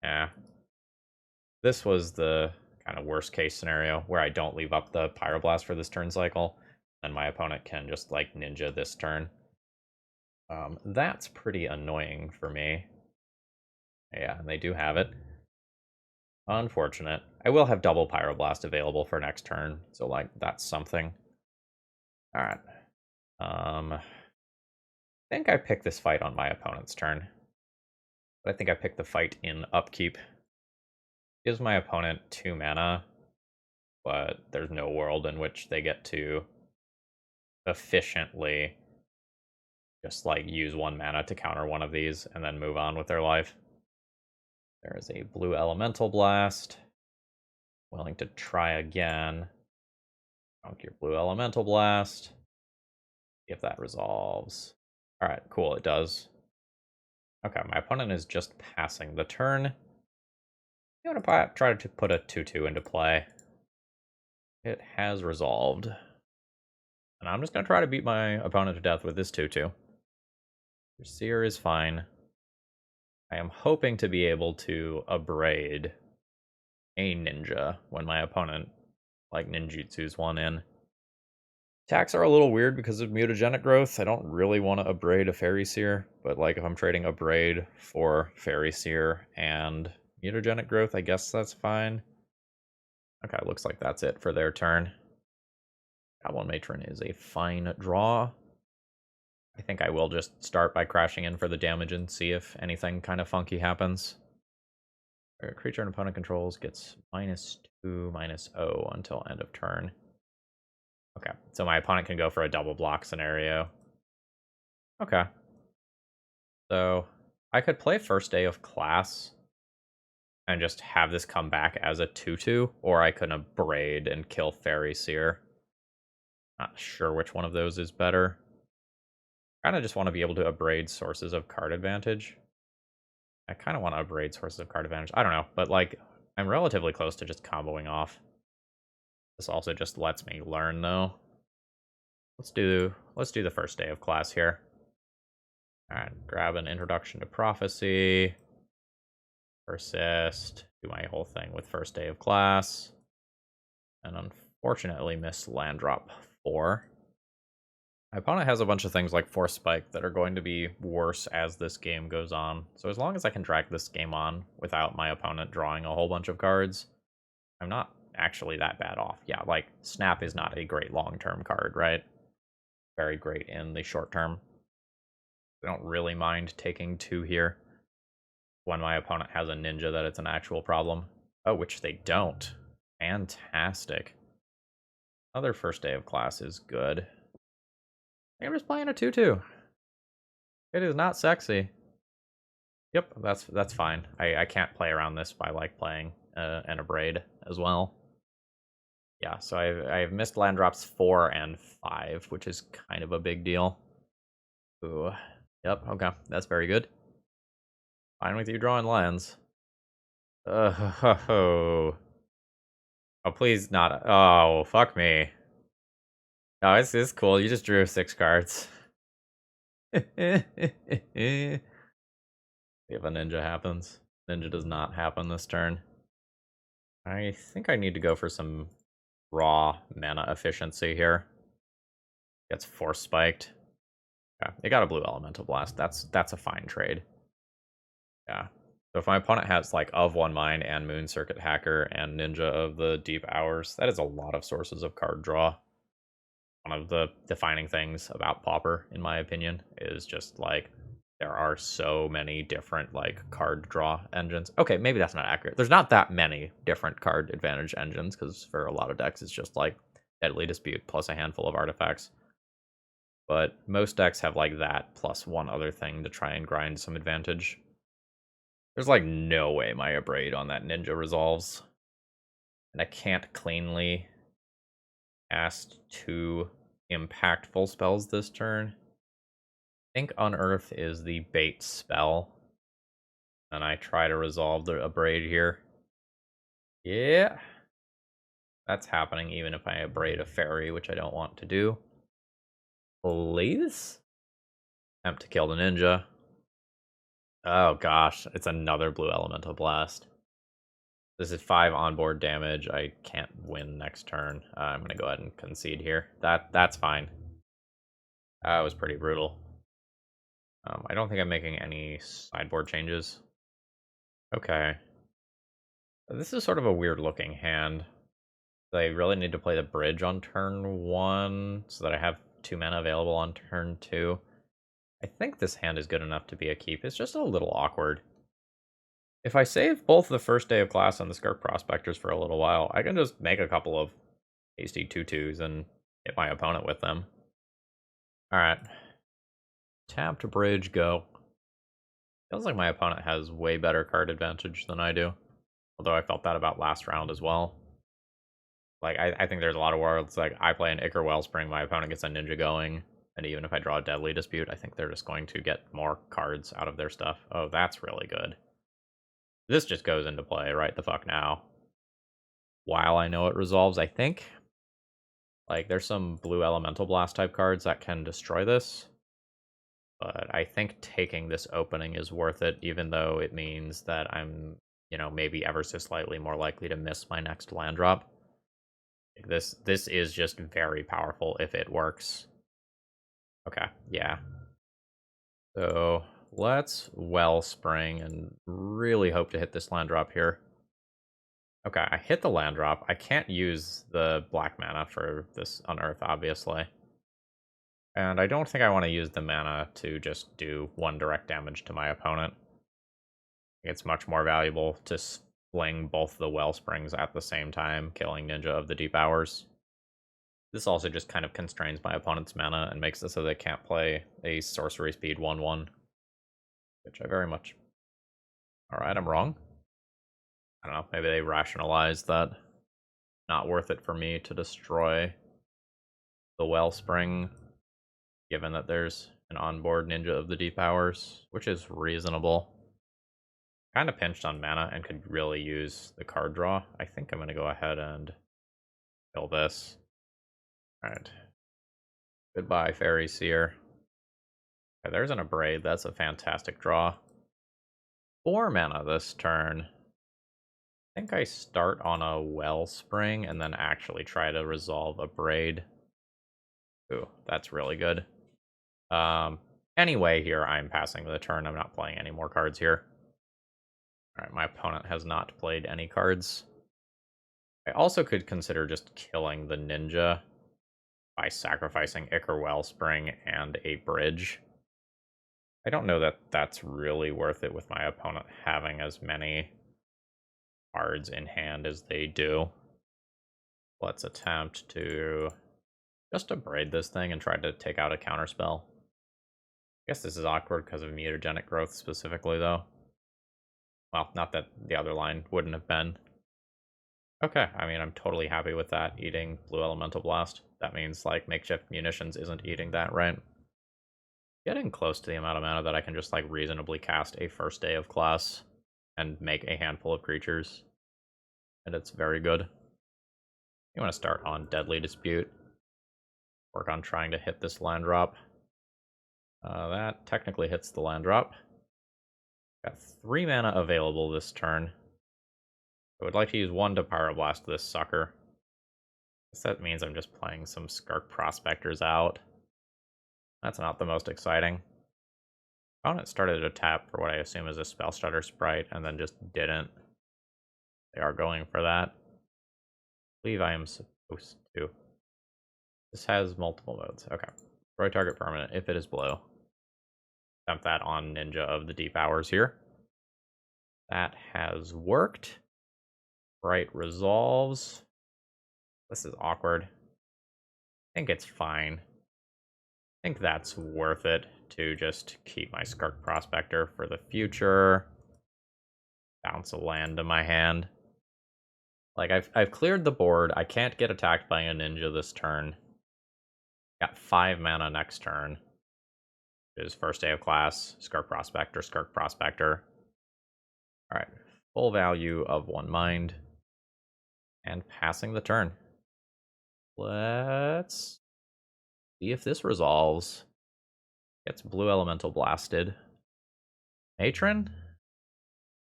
Yeah. This was the kind of worst case scenario where I don't leave up the Pyroblast for this turn cycle, and my opponent can just, like, ninja this turn. That's pretty annoying for me. Yeah, and they do have it. Unfortunate. I will have double Pyroblast available for next turn, so, like, that's something. Alright. I think I picked this fight on my opponent's turn. But I think I picked the fight in upkeep. Gives my opponent 2 mana, but there's no world in which they get to efficiently just, like, use 1 mana to counter one of these and then move on with their life. There is a blue Elemental Blast. Willing to try again. Drunk your blue Elemental Blast. See if that resolves. Alright, cool, it does. Okay, my opponent is just passing the turn. You want to try to put a 2/2 into play. It has resolved. And I'm just going to try to beat my opponent to death with this 2/2. Your Seer is fine. I am hoping to be able to abrade a ninja when my opponent, like, ninjutsus one in. Attacks are a little weird because of mutagenic growth. I don't really want to abrade a Fairy Seer, but, like, if I'm trading abrade for Fairy Seer and mutagenic growth, I guess that's fine. Okay, looks like that's it for their turn. Goblin Matron is a fine draw. I think I will just start by crashing in for the damage and see if anything kind of funky happens. A creature an opponent controls gets -2, -0 until end of turn. Okay, so my opponent can go for a double block scenario. Okay. So I could play First Day of Class and just have this come back as a 2/2, or I could abrade and kill Fairy Seer. Not sure which one of those is better. Kind of just want to be able to abrade sources of card advantage. I kind of want to abrade sources of card advantage. I don't know, but, like, I'm relatively close to just comboing off. This also just lets me learn, though. Let's do the First Day of Class here. All right, grab an Introduction to Prophecy. Persist. Do my whole thing with First Day of Class. And unfortunately miss land drop 4. My opponent has a bunch of things like Force Spike that are going to be worse as this game goes on. So as long as I can drag this game on without my opponent drawing a whole bunch of cards, I'm not actually that bad off. Yeah, like, Snap is not a great long-term card, right? Very great in the short term. I don't really mind taking 2 here. When my opponent has a ninja that it's an actual problem. Oh, which they don't. Fantastic. Another First Day of Class is good. I'm just playing a 2/2. It is not sexy. Yep, that's fine. I can't play around this by, like, playing an abrade as well. Yeah, so I've missed land drops 4 and 5, which is kind of a big deal. Ooh. Yep, okay, that's very good. Fine with you drawing lands. Oh, please not. Oh, fuck me. No, it's cool. You just drew 6 cards. If a ninja happens. Ninja does not happen this turn. I think I need to go for some raw mana efficiency here. Gets Force Spiked. Yeah, it got a blue Elemental Blast. That's a fine trade. Yeah. So if my opponent has, like, of One Mind and Moon Circuit Hacker and Ninja of the Deep Hours, that is a lot of sources of card draw. One of the defining things about Pauper, in my opinion, is just, like, there are so many different, like, card draw engines. Okay, maybe that's not accurate. There's not that many different card advantage engines, because for a lot of decks, it's just, like, Deadly Dispute plus a handful of artifacts. But most decks have, like, that plus one other thing to try and grind some advantage. There's, like, no way my abrade on that ninja resolves. And I can't cleanly cast 2 impactful spells this turn. I think Unearth is the bait spell. And I try to resolve the abrade here. Yeah. That's happening even if I abrade a fairy, which I don't want to do. Please? Attempt to kill the ninja. Oh gosh, it's another blue elemental blast. This is 5 onboard damage. I can't win next turn. I'm gonna go ahead and concede here. That's fine. That was pretty brutal. I don't think I'm making any sideboard changes. Okay. This is sort of a weird looking hand. I really need to play the bridge on turn 1 so that I have 2 mana available on turn 2. I think this hand is good enough to be a keep. It's just a little awkward. If I save both the first day of class and the Skirk Prospectors for a little while, I can just make a couple of hasty 2/2s and hit my opponent with them. Alright. Tap to bridge, go. Feels like my opponent has way better card advantage than I do. Although I felt that about last round as well. Like, I think there's a lot of worlds, like, I play an Ichor Wellspring, my opponent gets a Ninja going, and even if I draw a Deadly Dispute, I think they're just going to get more cards out of their stuff. Oh, that's really good. This just goes into play right the fuck now. While I know it resolves, I think. Like, there's some blue Elemental Blast type cards that can destroy this. But I think taking this opening is worth it, even though it means that I'm, maybe ever so slightly more likely to miss my next land drop. This is just very powerful if it works. Okay, yeah. So let's Wellspring and really hope to hit this land drop here. Okay, I hit the land drop. I can't use the black mana for this Unearth, obviously. And I don't think I want to use the mana to just do 1 direct damage to my opponent. It's much more valuable to fling both the Wellsprings at the same time, killing Ninja of the Deep Hours. This also just kind of constrains my opponent's mana and makes it so they can't play a sorcery speed 1/1. Which I very much... Alright, I'm wrong. I don't know, maybe they rationalized that not worth it for me to destroy the Wellspring, given that there's an onboard Ninja of the Deep Hours, which is reasonable. Kind of pinched on mana and could really use the card draw. I think I'm going to go ahead and kill this. Alright. Goodbye, Fairy Seer. Okay, there's an Abrade. That's a fantastic draw. 4 mana this turn. I think I start on a Wellspring and then actually try to resolve Abrade. Ooh, that's really good. Anyway, here I'm passing the turn. I'm not playing any more cards here. Alright, my opponent has not played any cards. I also could consider just killing the Ninja by sacrificing Ichor Wellspring and a bridge. I don't know that that's really worth it with my opponent having as many cards in hand as they do. Let's attempt to just abrade this thing and try to take out a counterspell. I guess this is awkward because of mutagenic growth specifically, though. Well, not that the other line wouldn't have been. Okay, I mean, I'm totally happy with that, eating Blue Elemental Blast. That means, like, Makeshift Munitions isn't eating that, right? Getting close to the amount of mana that I can just, like, reasonably cast a first day of class and make a handful of creatures. And it's very good. You want to start on Deadly Dispute. Work on trying to hit this land drop. That technically hits the land drop. Got 3 mana available this turn. I would like to use 1 to Pyroblast this sucker. Guess that means I'm just playing some Skirk Prospectors out. That's not the most exciting. Opponent started to tap for what I assume is a Spell Stutter Sprite, and then just didn't. They are going for that. I believe I am supposed to. This has multiple modes. Okay. Destroy target permanent if it is blue. Attempt that on Ninja of the Deep Hours here. That has worked. Right resolves. This is awkward. I think it's fine. I think that's worth it to just keep my Skirk Prospector for the future. Bounce a land to my hand. Like, I've cleared the board. I can't get attacked by a ninja this turn. Got 5 mana next turn. Which is first day of class, Skirk Prospector, Skirk Prospector. Alright, full value of 1 mind. And passing the turn. Let's see if this resolves. Gets blue elemental blasted. Matron?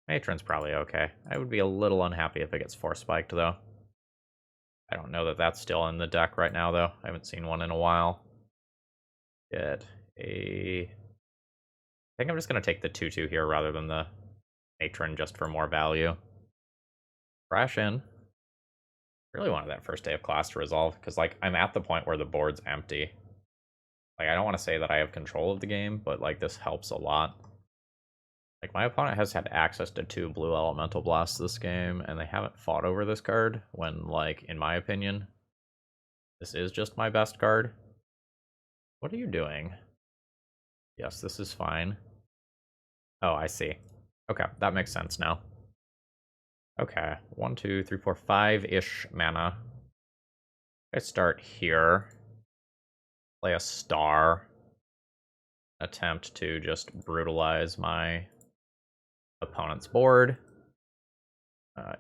Matron's probably okay. I would be a little unhappy if it gets force spiked, though. I don't know that that's still in the deck right now, though. I haven't seen one in a while. Get a... I think I'm just going to take the 2/2 here rather than the Matron just for more value. Crash in. Really wanted that first day of class to resolve, because, like, I'm at the point where the board's empty. Like, I don't want to say that I have control of the game, but, like, this helps a lot. Like, my opponent has had access to 2 blue elemental blasts this game, and they haven't fought over this card, when, like, in my opinion, this is just my best card. What are you doing? Yes, this is fine. Oh, I see. Okay, that makes sense now. Okay, 1, 2, 3, 4, 5-ish mana. I start here. Play a star. Attempt to just brutalize my opponent's board.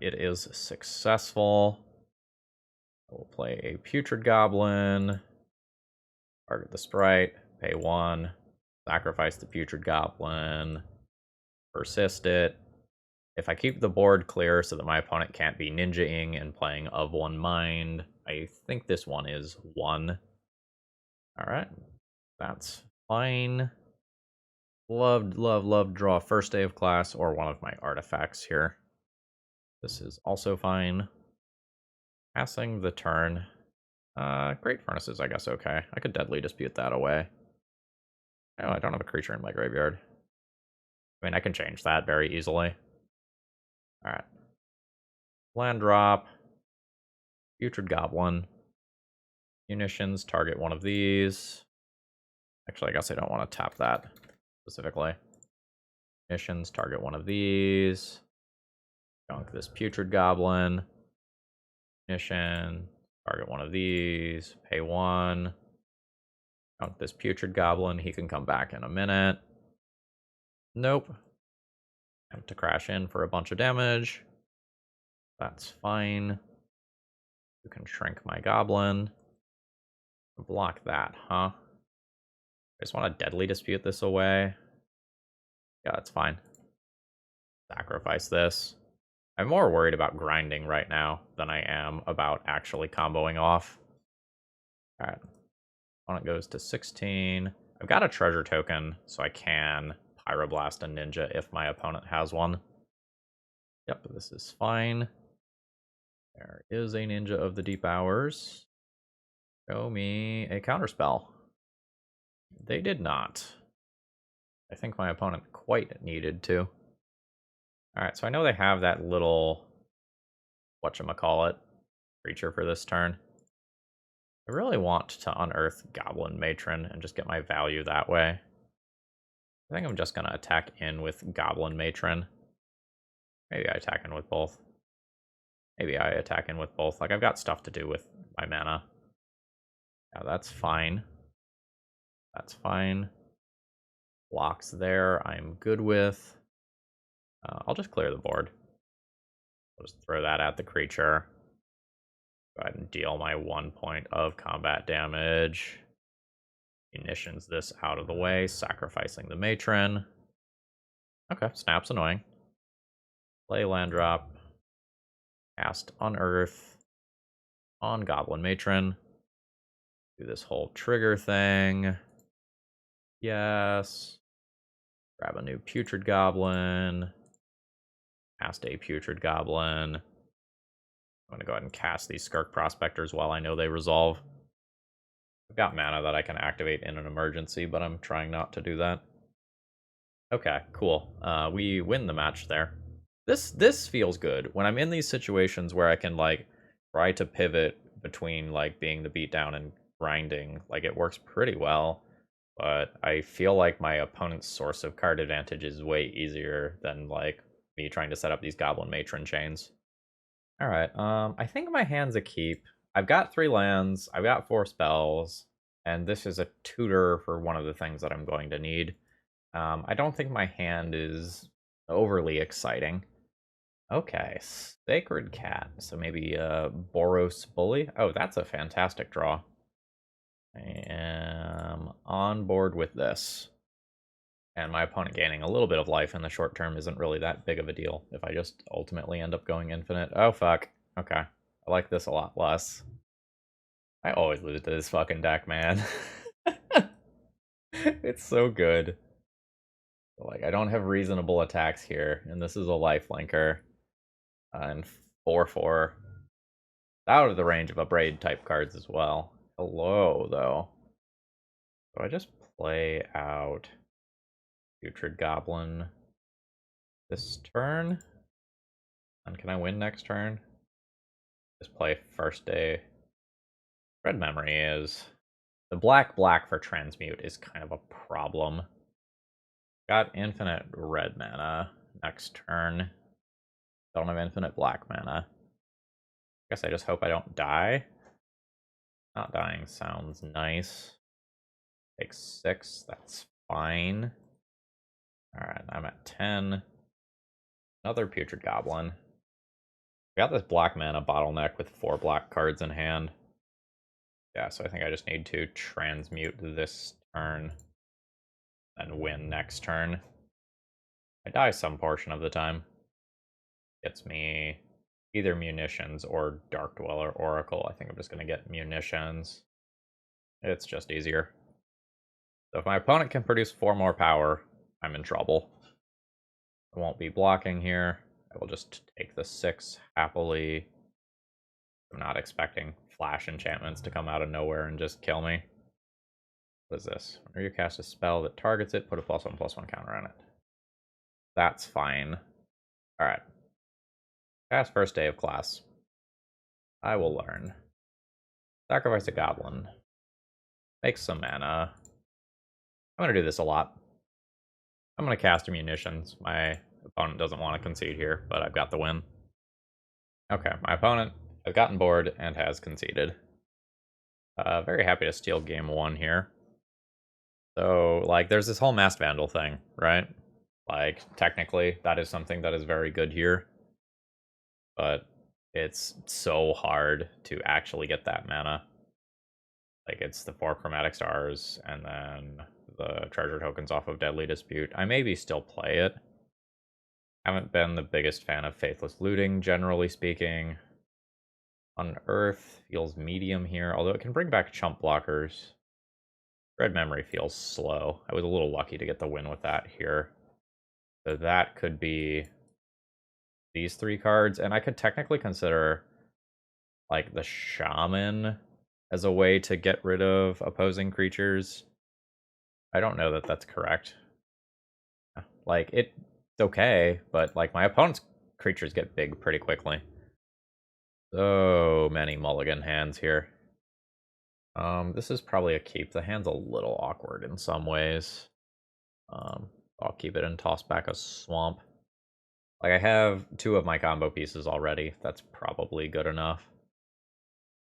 It is successful. I will play a Putrid Goblin. Target the sprite. Pay 1. Sacrifice the Putrid Goblin. Persist it. If I keep the board clear so that my opponent can't be ninja-ing and playing of one mind, I think this one is 1. Alright. That's fine. Loved draw first day of class or one of my artifacts here. This is also fine. Passing the turn. Great Furnaces, I guess, okay. I could Deadly Dispute that away. Oh, I don't have a creature in my graveyard. I mean, I can change that very easily. Alright. Land drop. Putrid Goblin. Munitions, target one of these. Actually, I guess I don't want to tap that specifically. Munitions, target one of these. Junk this Putrid Goblin. Mission, target one of these. Pay 1. Junk this Putrid Goblin. He can come back in a minute. Nope. Have to crash in for a bunch of damage. That's fine. You can shrink my goblin. Block that, huh? I just want to Deadly Dispute this away. Yeah, that's fine. Sacrifice this. I'm more worried about grinding right now than I am about actually comboing off. Alright. Opponent goes to 16. I've got a treasure token, so I can Pyroblast a ninja if my opponent has one. Yep, this is fine. There is a Ninja of the Deep Hours. Show me a counterspell. They did not. I think my opponent quite needed to. Alright, so I know they have that little whatchamacallit creature for this turn. I really want to unearth Goblin Matron and just get my value that way. I think I'm just going to attack in with Goblin Matron. Maybe I attack in with both. Maybe I attack in with both. Like, I've got stuff to do with my mana. Yeah, that's fine. That's fine. Blocks there, I'm good with. I'll just clear the board. I'll just throw that at the creature. Go ahead and deal my 1 point of combat damage. Munitions this out of the way, sacrificing the matron. Okay, Snap's annoying. Play land drop. Cast Unearth on Goblin Matron. Do this whole trigger thing. Yes. Grab a new Putrid Goblin. Cast a Putrid Goblin. I'm going to go ahead and cast these Skirk Prospectors while I know they resolve. I've got mana that I can activate in an emergency, but I'm trying not to do that. Okay, cool. We win the match there. This feels good. When I'm in these situations where I can, like, try to pivot between, like, being the beatdown and grinding, like, it works pretty well. But I feel like my opponent's source of card advantage is way easier than, like, me trying to set up these Goblin Matron chains. Alright, I think my hand's a keep. I've got 3 lands, I've got 4 spells, and this is a tutor for one of the things that I'm going to need. I don't think my hand is overly exciting. Okay, Sacred Cat. So maybe Boros Bully. Oh, that's a fantastic draw. I am on board with this. And my opponent gaining a little bit of life in the short term isn't really that big of a deal if I just ultimately end up going infinite. Oh, fuck. Okay. I like this a lot less. I always lose to this fucking deck, man. It's so good. Like, I don't have reasonable attacks here, and this is a lifelinker. And 4/4. Out of the range of Abrade type cards as well. Hello, though. So I just play out Putrid Goblin this turn? And can I win next turn? Just play first day. Red Memory is... The black for transmute is kind of a problem. Got infinite red mana next turn. Don't have infinite black mana. Guess I just hope I don't die. Not dying sounds nice. Take 6, that's fine. Alright, I'm at 10. Another Putrid Goblin. We got this black mana bottleneck with 4 black cards in hand. Yeah, so I think I just need to transmute this turn and win next turn. I die some portion of the time. Gets me either Munitions or Dark Dweller Oracle. I think I'm just going to get Munitions. It's just easier. So if my opponent can produce 4 more power, I'm in trouble. I won't be blocking here. I will just take the 6 happily. I'm not expecting flash enchantments to come out of nowhere and just kill me. What is this? Whenever you cast a spell that targets it, put a +1/+1 counter on it. That's fine. Alright. Past first day of class. I will learn. Sacrifice a goblin. Make some mana. I'm going to do this a lot. I'm going to cast Munitions. My opponent doesn't want to concede here, but I've got the win. Okay, my opponent has gotten bored and has conceded. Very happy to steal game 1 here. So, like, there's this whole Masked Vandal thing, right? Like, technically, that is something that is very good here. But it's so hard to actually get that mana. Like, it's the 4 Chromatic Stars, and then the treasure tokens off of Deadly Dispute. I maybe still play it. Haven't been the biggest fan of Faithless Looting, generally speaking. Unearth feels medium here, although it can bring back chump blockers. Red Memory feels slow. I was a little lucky to get the win with that here. So that could be these 3 cards, and I could technically consider like the Shaman as a way to get rid of opposing creatures. I don't know that that's correct. Like, it's okay, but like my opponent's creatures get big pretty quickly. So many mulligan hands here. This is probably a keep. The hand's a little awkward in some ways. I'll keep it and toss back a swamp. Like, I have 2 of my combo pieces already. That's probably good enough.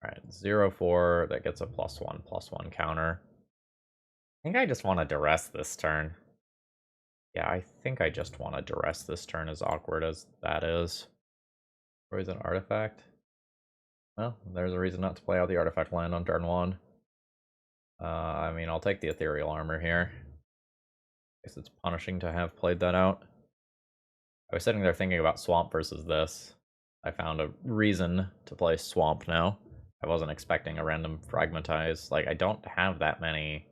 Alright, 0/4. That gets a +1/+1 counter. I think I just want to duress this turn. Yeah, I think I just want to duress this turn, as awkward as that is. Poison artifact. Well, there's a reason not to play out the artifact land on turn 1. I mean, I'll take the ethereal armor here. Guess it's punishing to have played that out. I was sitting there thinking about swamp versus this. I found a reason to play swamp now. I wasn't expecting a random fragmentize. Like, I don't have that many.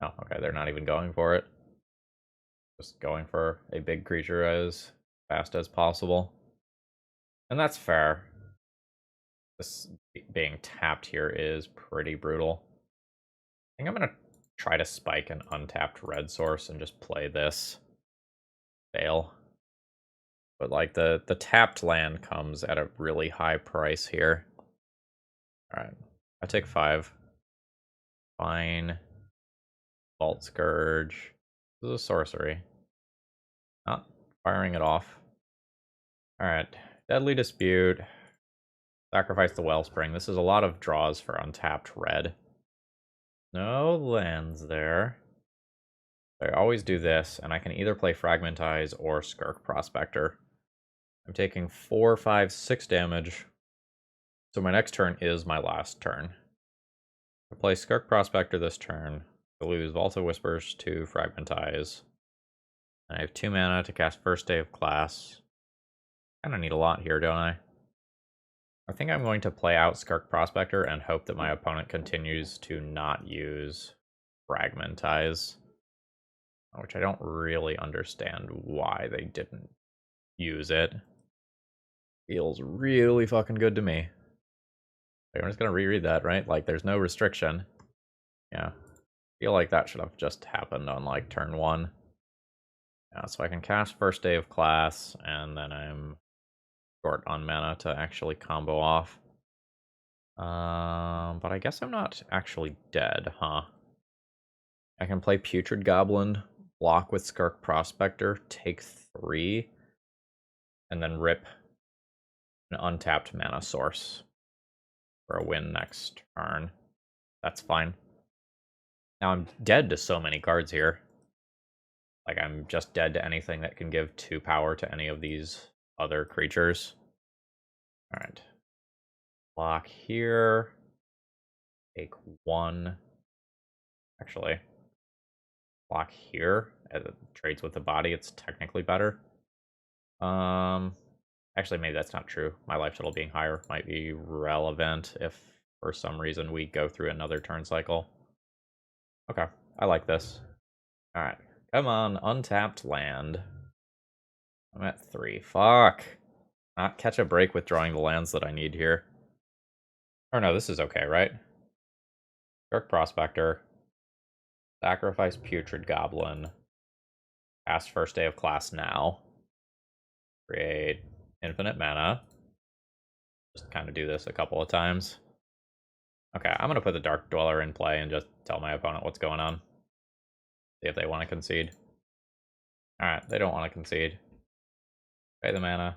Oh, okay, they're not even going for it. Just going for a big creature as fast as possible. And that's fair. This being tapped here is pretty brutal. I think I'm going to try to spike an untapped red source and just play this. Fail. But like the tapped land comes at a really high price here. Alright. I take 5. Fine. Vault Scourge. This is a sorcery. Not firing it off. Alright. Deadly Dispute. Sacrifice the Wellspring. This is a lot of draws for untapped red. No lands there. I always do this, and I can either play Fragmentize or Skirk Prospector. I'm taking 4, 5, 6 damage. So my next turn is my last turn. I play Skirk Prospector this turn. I lose Vault of Whispers to Fragmentize. And I have 2 mana to cast First Day of Class. Kinda need a lot here, don't I? I think I'm going to play out Skirk Prospector and hope that my opponent continues to not use Fragmentize. Which I don't really understand why they didn't use it. Feels really fucking good to me. I'm just gonna reread that, right? Like, there's no restriction. Yeah. Feel like that should have just happened on, like, turn 1. Yeah, so I can cast First Day of Class, and then I'm short on mana to actually combo off. But I guess I'm not actually dead, huh? I can play Putrid Goblin, block with Skirk Prospector, take 3, and then rip an untapped mana source for a win next turn. That's fine. Now I'm dead to so many cards here. Like, I'm just dead to anything that can give 2 power to any of these other creatures. Alright. Block here. Take 1. Actually, block here. As it trades with the body, it's technically better. Actually, maybe that's not true. My life total being higher might be relevant if for some reason we go through another turn cycle. Okay, I like this. Alright, come on, untapped land. I'm at 3. Fuck. Not catch a break with drawing the lands that I need here. Or no, this is okay, right? Skirk Prospector. Sacrifice Putrid Goblin. Cast First Day of Class now. Create infinite mana. Just kind of do this a couple of times. Okay, I'm going to put the Dark Dweller in play and just tell my opponent what's going on. See if they want to concede. Alright, they don't want to concede. Pay the mana.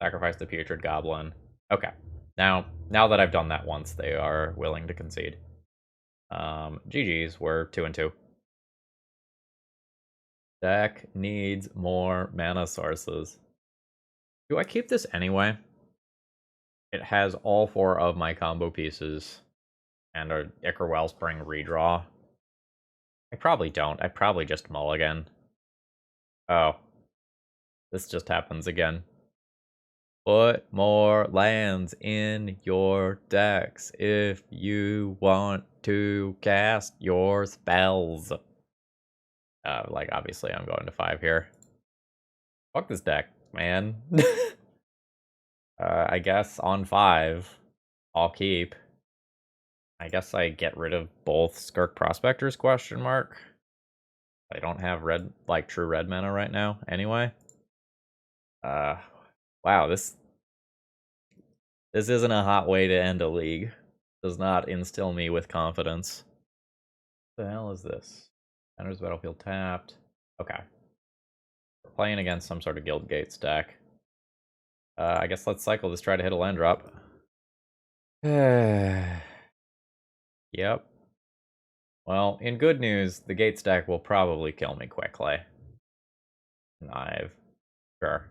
Sacrifice the Putrid Goblin. Okay. Now that I've done that once, they are willing to concede. GG's, we're 2-2. Deck needs more mana sources. Do I keep this anyway? It has all 4 of my combo pieces and a Ichor Wellspring redraw. I probably don't. I probably just mulligan. Oh. This just happens again. Put more lands in your decks if you want to cast your spells. Like, obviously, I'm going to 5 here. Fuck this deck, man. I guess on 5, I'll keep. I guess I get rid of both Skirk Prospectors, question mark. I don't have red, like, true red mana right now, anyway. Wow, this isn't a hot way to end a league. Does not instill me with confidence. What the hell is this? Enters battlefield tapped. Okay. We're playing against some sort of Guild Gates deck. I guess let's cycle this, try to hit a land drop. Yep. Well, in good news, the Gates deck will probably kill me quickly. Sure.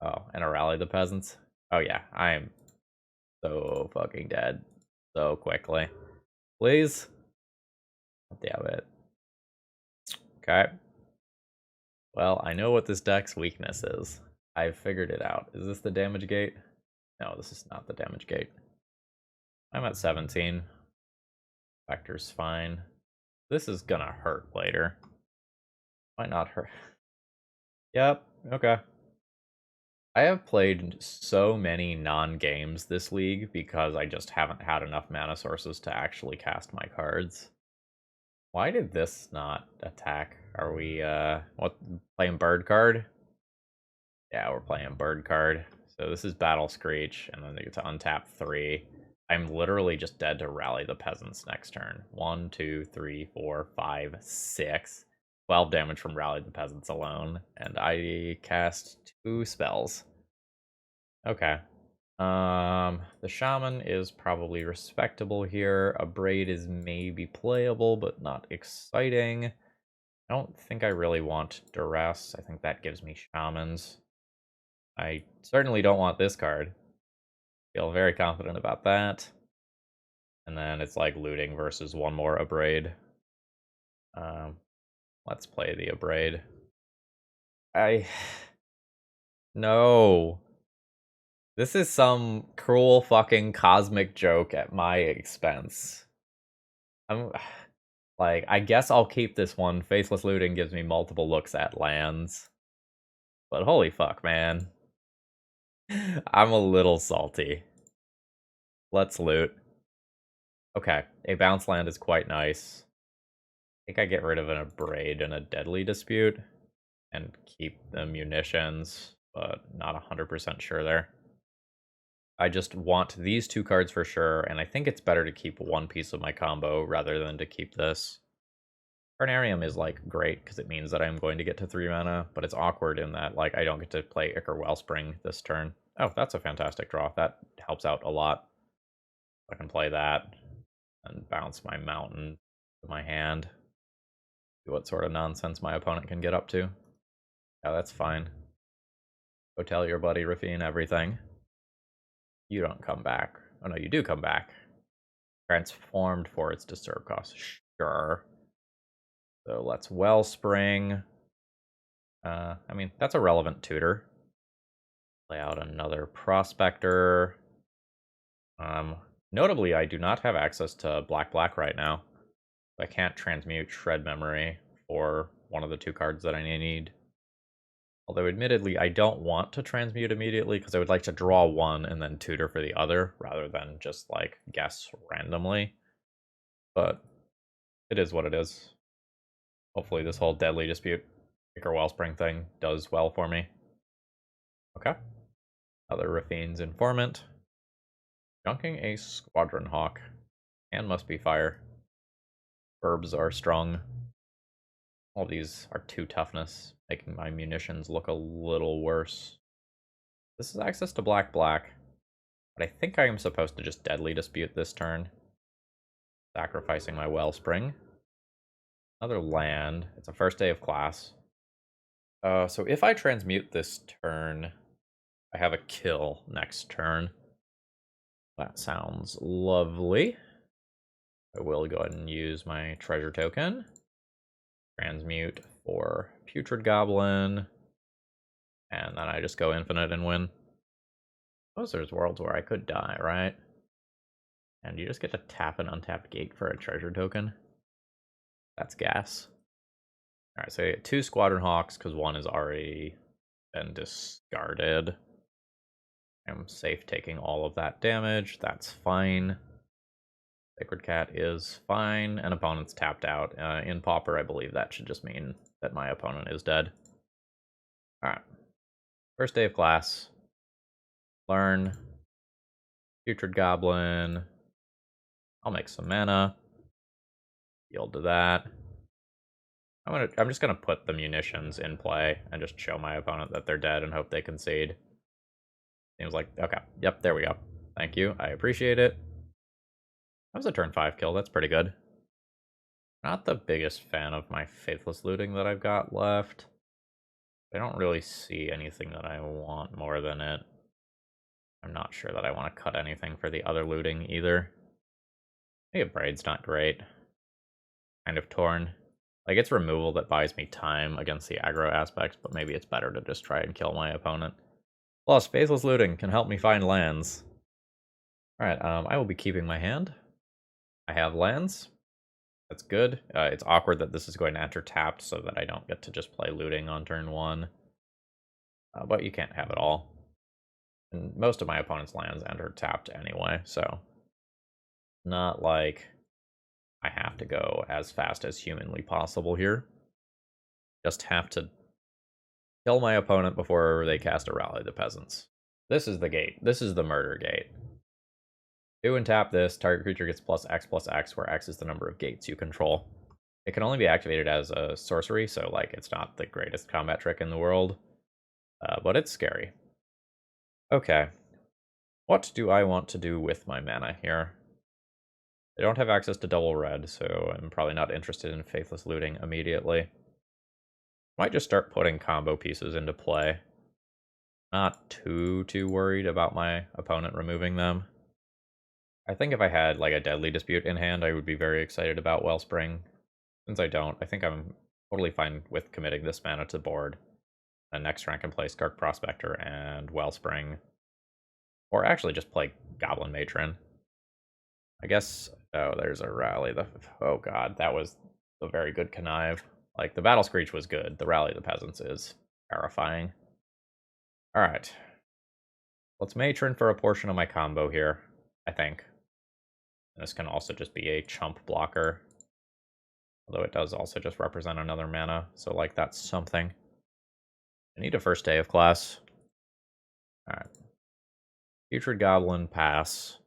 Oh, and a Rally the Peasants? Oh yeah, I am so fucking dead so quickly. Please? Damn it. Okay. Well, I know what this deck's weakness is. I've figured it out. Is this the damage gate? No, this is not the damage gate. I'm at 17. Vector's fine. This is gonna hurt later. Might not hurt. Yep, okay. I have played so many non-games this league because I just haven't had enough mana sources to actually cast my cards. Why did this not attack? Are we, playing Bird card? Yeah, we're playing Bird card. So this is Battle Screech, and then they get to untap 3. I'm literally just dead to Rally the Peasants next turn. 1, 2, 3, 4, 5, 6. 12 damage from Rally the Peasants alone, and I cast 2 spells. Okay. The Shaman is probably respectable here. A Braid is maybe playable, but not exciting. I don't think I really want Duress. I think that gives me Shamans. I certainly don't want this card. Feel very confident about that. And then it's like looting versus one more Abrade. Let's play the Abrade. No. This is some cruel fucking cosmic joke at my expense. I'm like, I guess I'll keep this one. Faithless Looting gives me multiple looks at lands. But holy fuck, man. I'm a little salty. Let's loot. Okay, a bounce land is quite nice. I think I get rid of an Abrade and a Deadly Dispute and keep the munitions, but not 100% sure there. I just want these two cards for sure, and I think it's better to keep one piece of my combo rather than to keep this. Carnarium is, like, great, because it means that I'm going to get to 3 mana, but it's awkward in that, like, I don't get to play Ichor Wellspring this turn. Oh, that's a fantastic draw. That helps out a lot. I can play that and bounce my mountain to my hand. See what sort of nonsense my opponent can get up to. Yeah, that's fine. Go tell your buddy Rafine everything. You don't come back. Oh no, you do come back. Transformed for its disturb cost. Sure. So let's Wellspring. I mean, that's a relevant tutor. Play out another Prospector. Notably, I do not have access to Black right now. I can't transmute Shred Memory for one of the two cards that I need. Although, admittedly, I don't want to transmute immediately because I would like to draw one and then tutor for the other rather than just, like, guess randomly. But it is what it is. Hopefully this whole Deadly Dispute Ichor Wellspring thing does well for me. Okay. Other Rafine's Informant. Junking a Squadron Hawk. And must be fire. Verbs are strong. All these are 2 toughness, making my munitions look a little worse. This is access to black, but I think I am supposed to just Deadly Dispute this turn. Sacrificing my Wellspring. Another land. It's a first day of class. So if I transmute this turn, I have a kill next turn. That sounds lovely. I will go ahead and use my treasure token. Transmute for Putrid Goblin. And then I just go infinite and win. Suppose there's worlds where I could die, right? And you just get to tap an untapped gate for a treasure token. That's gas. Alright, so I get 2 Squadron Hawks, because one has already been discarded. I'm safe taking all of that damage. That's fine. Sacred Cat is fine, and opponent's tapped out. In Pauper, I believe that should just mean that my opponent is dead. Alright. First day of class. Learn. Putrid Goblin. I'll make some mana. Yield to that. I'm just gonna put the munitions in play and just show my opponent that they're dead and hope they concede. Seems like, okay, yep, there we go. Thank you, I appreciate it. That was a turn 5 kill, that's pretty good. Not the biggest fan of my Faithless Looting that I've got left. I don't really see anything that I want more than it. I'm not sure that I want to cut anything for the other looting either. Maybe a Braid's not great. Kind of torn. Like, it's removal that buys me time against the aggro aspects, but maybe it's better to just try and kill my opponent. Plus, Faithless Looting can help me find lands. Alright, I will be keeping my hand. I have lands. That's good. It's awkward that this is going to enter tapped so that I don't get to just play looting on turn 1. But you can't have it all. And most of my opponent's lands enter tapped anyway, so not like I have to go as fast as humanly possible here. Just have to kill my opponent before they cast a Rally the Peasants. This is the gate. This is the murder gate. Do and tap this. Target creature gets +X/+X, where X is the number of gates you control. It can only be activated as a sorcery, so, like, it's not the greatest combat trick in the world. But it's scary. Okay. What do I want to do with my mana here? I don't have access to double red, so I'm probably not interested in Faithless Looting immediately. Might just start putting combo pieces into play. Not too worried about my opponent removing them. I think if I had like a Deadly Dispute in hand, I would be very excited about Wellspring. Since I don't, I think I'm totally fine with committing this mana to the board. And next turn I can play Skirk Prospector and Wellspring. Or actually just play Goblin Matron. I guess, oh, there's a rally. Oh god, that was a very good connive. Like, the Battle Screech was good. The Rally of the Peasants is terrifying. Alright. Let's Matron for a portion of my combo here, I think. This can also just be a chump blocker. Although it does also just represent another mana, so like that's something. I need a first day of class. Alright. Putrid Goblin, pass.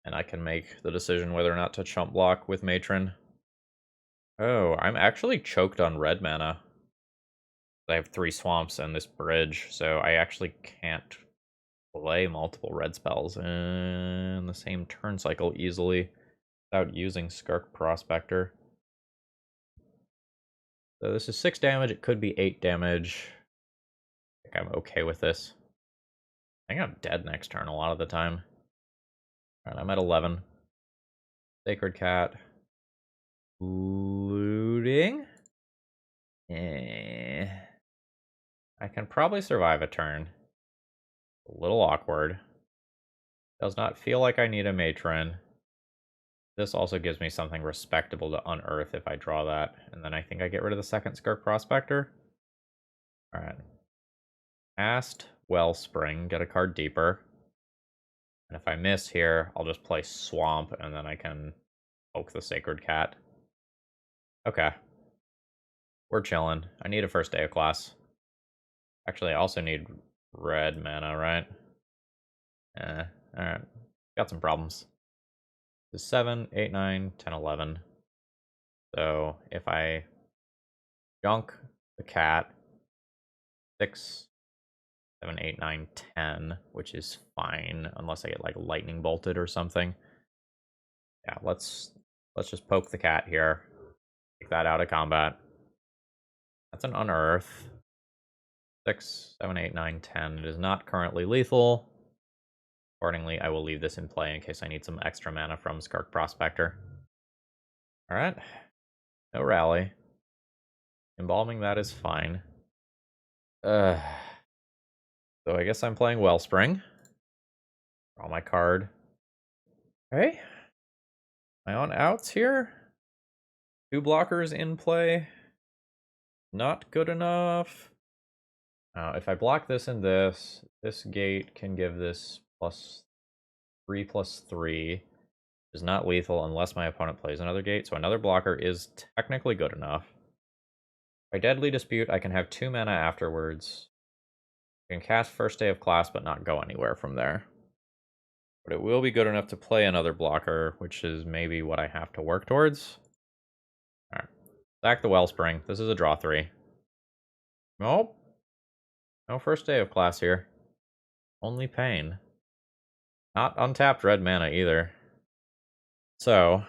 And I can make the decision whether or not to chump block with Matron. Oh, I'm actually choked on red mana. I have 3 swamps and this bridge, so I actually can't play multiple red spells in the same turn cycle easily without using Skirk Prospector. So this is 6 damage, it could be 8 damage. I think I'm okay with this. I think I'm dead next turn a lot of the time. Alright, I'm at 11. Sacred Cat. Looting. I can probably survive a turn. A little awkward. Does not feel like I need a Matron. This also gives me something respectable to unearth if I draw that. And then I think I get rid of the second Skirk Prospector. Alright. Cast Wellspring, get a card deeper. And if I miss here, I'll just play Swamp, and then I can poke the Sacred Cat. Okay. We're chilling. I need a first day of class. Actually, I also need red mana, right? Alright. Got some problems. This is 7, 8, 9, 10, 11. So if I junk the cat, 6, 7, 8, 9, 10, which is fine, unless I get like lightning bolted or something. Yeah, let's just poke the cat here. Take that out of combat. That's an unearth. 6, 7, 8, 9, 10. It is not currently lethal. Accordingly, I will leave this in play in case I need some extra mana from Skirk Prospector. Alright. No rally. Embalming that is fine. So I guess I'm playing Wellspring. Draw my card. Okay. Am I on outs here? 2 blockers in play. Not good enough. If I block this and this gate can give this +3/+3. Is not lethal unless my opponent plays another gate, so another blocker is technically good enough. By Deadly Dispute, I can have 2 mana afterwards. I can cast First Day of Class, but not go anywhere from there. But it will be good enough to play another blocker, which is maybe what I have to work towards. Alright. Sack the Wellspring. This is a draw 3. Nope. No First Day of Class here. Only pain. Not untapped red mana either. So, I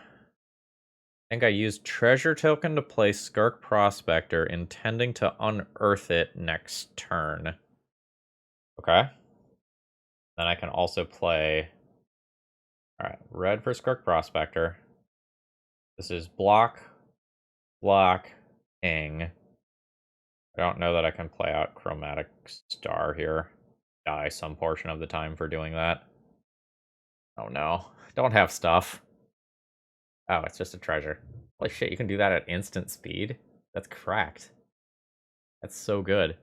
think I used Treasure Token to play Skirk Prospector, intending to unearth it next turn. Okay. Then I can also play... Alright, red for Skirk Prospector. This is block, ing. I don't know that I can play out Chromatic Star here. Die some portion of the time for doing that. Oh no. Don't have stuff. Oh, it's just a treasure. Holy shit, you can do that at instant speed? That's cracked. That's so good.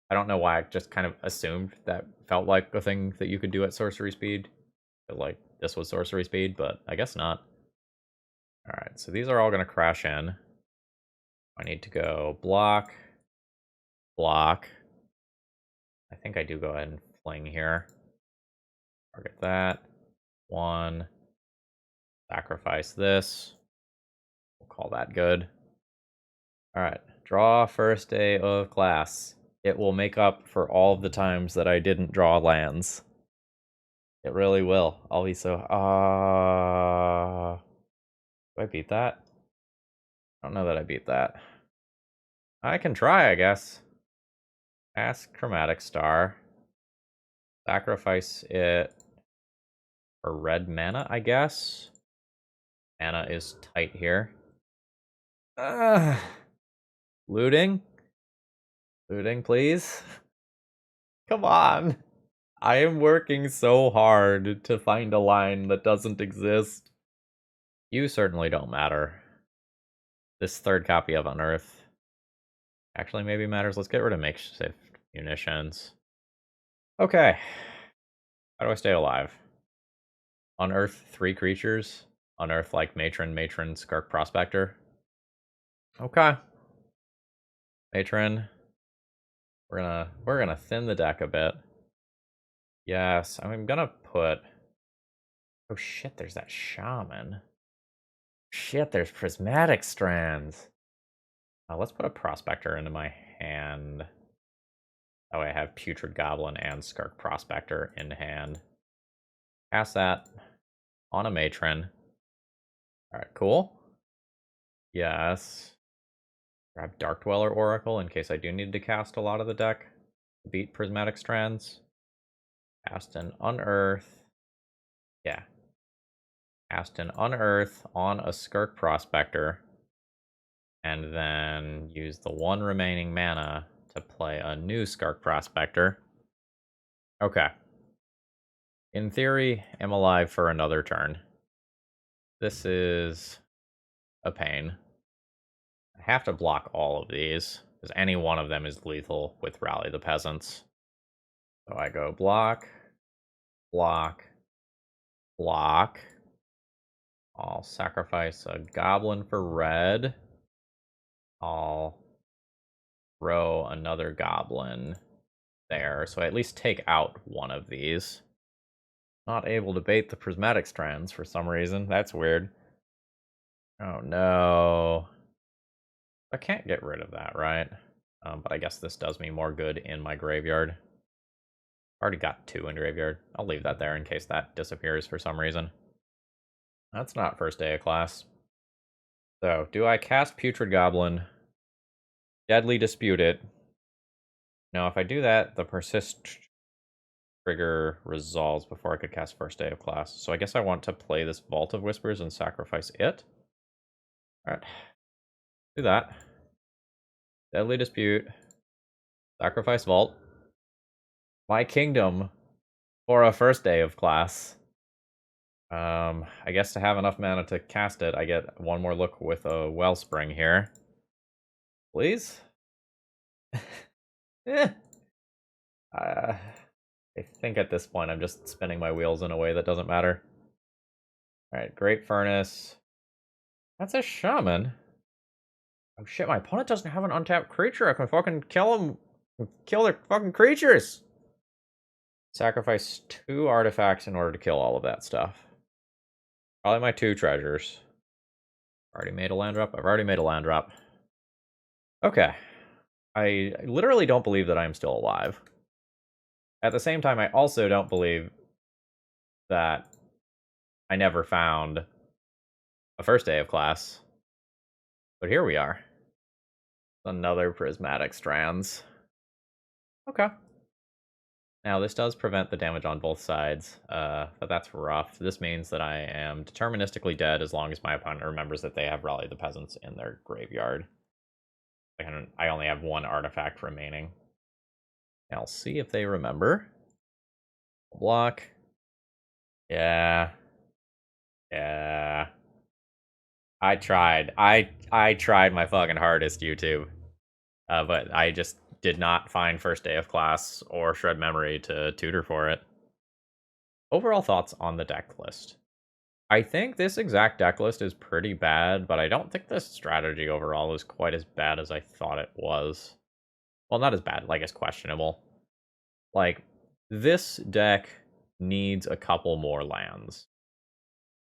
I don't know why I just kind of assumed that felt like a thing that you could do at sorcery speed. Like, this was sorcery speed, but I guess not. Alright, so these are all going to crash in. I need to go block. I think I do go ahead and fling here. Target that. 1. Sacrifice this. We'll call that good. Alright, draw first day of class. It will make up for all of the times that I didn't draw lands. It really will. I'll be so... do I beat that? I don't know that I beat that. I can try, I guess. Cast Chromatic Star. Sacrifice it for red mana, I guess. Mana is tight here. Looting? Looting, please? Come on! I am working so hard to find a line that doesn't exist. You certainly don't matter. This third copy of Unearth actually maybe matters. Let's get rid of Makeshift Munitions. Okay. How do I stay alive? Unearth 3 creatures. Unearth like Matron, Skirk Prospector. Okay. Matron. We're gonna thin the deck a bit. Yes, I'm gonna put... Oh shit, there's that Shaman. Shit, there's Prismatic Strands. Let's put a Prospector into my hand. That way I have Putrid Goblin and Skirk Prospector in hand. Cast that on a Matron. Alright, cool. Yes. Grab Dark Dweller Oracle in case I do need to cast a lot of the deck to beat Prismatic Strands. Cast an Unearth. Yeah. Cast an Unearth on a Skirk Prospector. And then use the 1 remaining mana to play a new Skirk Prospector. Okay. In theory, I'm alive for another turn. This is a pain. I have to block all of these, because any one of them is lethal with Rally the Peasants. So I go block, block, block. I'll sacrifice a Goblin for red. I'll throw another Goblin there, so I at least take out one of these. Not able to bait the Prismatic Strands for some reason. That's weird. Oh no. I can't get rid of that, right? But I guess this does me more good in my graveyard. Already got 2 in graveyard. I'll leave that there in case that disappears for some reason. That's not first day of class. So, do I cast Putrid Goblin? Deadly Dispute it. Now, if I do that, the Persist trigger resolves before I could cast first day of class. So I guess I want to play this Vault of Whispers and sacrifice it. Alright. Do that. Deadly Dispute. Sacrifice Vault. My Kingdom for a first day of class. I guess to have enough mana to cast it, I get one more look with a Wellspring here. Please? I think at this point I'm just spinning my wheels in a way that doesn't matter. Alright, Great Furnace. That's a Shaman. Oh shit, my opponent doesn't have an untapped creature. I can fucking kill him. Kill their fucking creatures. Sacrifice 2 artifacts in order to kill all of that stuff. Probably my 2 treasures. Already made a land drop? I've already made a land drop. Okay. I literally don't believe that I'm still alive. At the same time, I also don't believe that I never found a first day of class. But here we are. Another Prismatic Strands. Okay. Now, this does prevent the damage on both sides, but that's rough. This means that I am deterministically dead as long as my opponent remembers that they have Rally the Peasants in their graveyard. I only have 1 artifact remaining. I'll see if they remember. Block. Yeah. Yeah. I tried. I tried my fucking hardest, YouTube. But I just did not find first day of class or shred memory to tutor for it. Overall thoughts on the deck list. I think this exact deck list is pretty bad, but I don't think this strategy overall is quite as bad as I thought it was. Well, not as bad, like it's questionable. Like, this deck needs a couple more lands.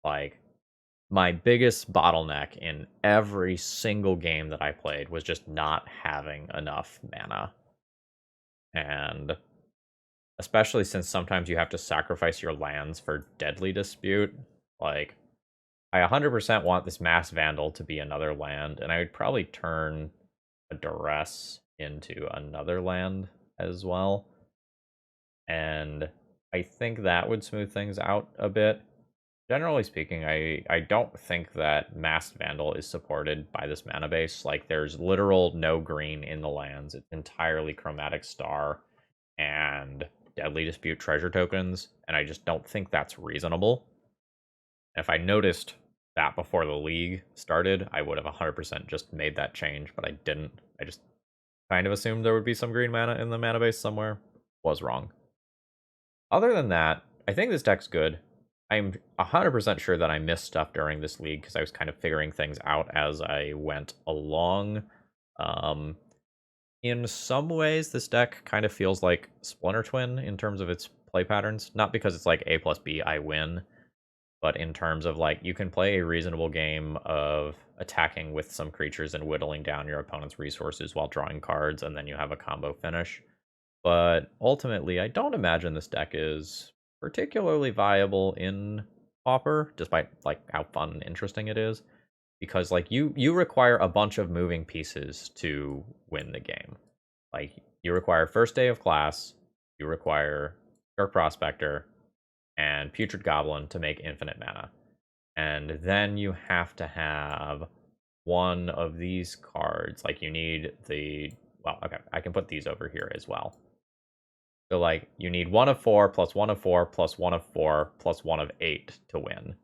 Like, my biggest bottleneck in every single game that I played was just not having enough mana. And especially since sometimes you have to sacrifice your lands for Deadly Dispute. Like, I 100% want this Mass Vandal to be another land, and I would probably turn a Duress into another land as well. And I think that would smooth things out a bit. Generally speaking, I don't think that Masked Vandal is supported by this mana base. Like, there's literal no green in the lands. It's entirely Chromatic Star and Deadly Dispute treasure tokens, and I just don't think that's reasonable. If I noticed that before the league started, I would have 100% just made that change, but I didn't. I just kind of assumed there would be some green mana in the mana base somewhere. Was wrong. Other than that, I think this deck's good. I'm 100% sure that I missed stuff during this league because I was kind of figuring things out as I went along. In some ways, this deck kind of feels like Splinter Twin in terms of its play patterns. Not because it's like A plus B, I win, but in terms of like you can play a reasonable game of attacking with some creatures and whittling down your opponent's resources while drawing cards, and then you have a combo finish. But ultimately, I don't imagine this deck is particularly viable in Pauper, despite like how fun and interesting it is, because like you require a bunch of moving pieces to win the game. Like you require first day of class, you require Skirk Prospector, and Putrid Goblin to make infinite mana. And then you have to have one of these cards. Like you need the, well, okay, I can put these over here as well. So like you need 1 of 4 plus 1 of 4 plus 1 of 4 plus 1 of 8 to win.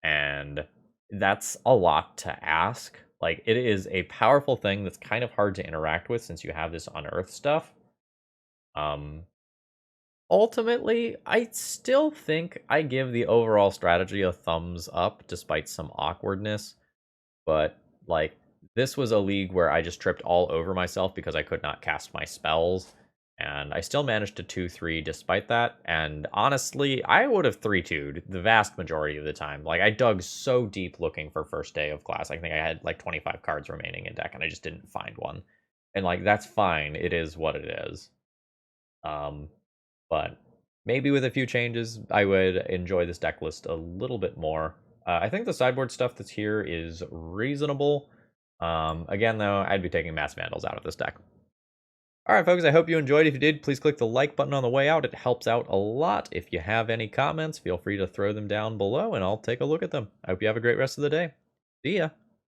And that's a lot to ask. Like it is a powerful thing that's kind of hard to interact with since you have this unearth stuff. Ultimately, I still think I give the overall strategy a thumbs up despite some awkwardness. But like this was a league where I just tripped all over myself because I could not cast my spells. And I still managed to 2-3 despite that. And honestly, I would have 3-2'd the vast majority of the time. Like, I dug so deep looking for first day of class. I think I had like 25 cards remaining in deck, and I just didn't find one. And like, that's fine. It is what it is. But maybe with a few changes, I would enjoy this deck list a little bit more. I think the sideboard stuff that's here is reasonable. Again, though, I'd be taking Mass Vandals out of this deck. Alright, folks, I hope you enjoyed. If you did, please click the like button on the way out. It helps out a lot. If you have any comments, feel free to throw them down below, and I'll take a look at them. I hope you have a great rest of the day. See ya!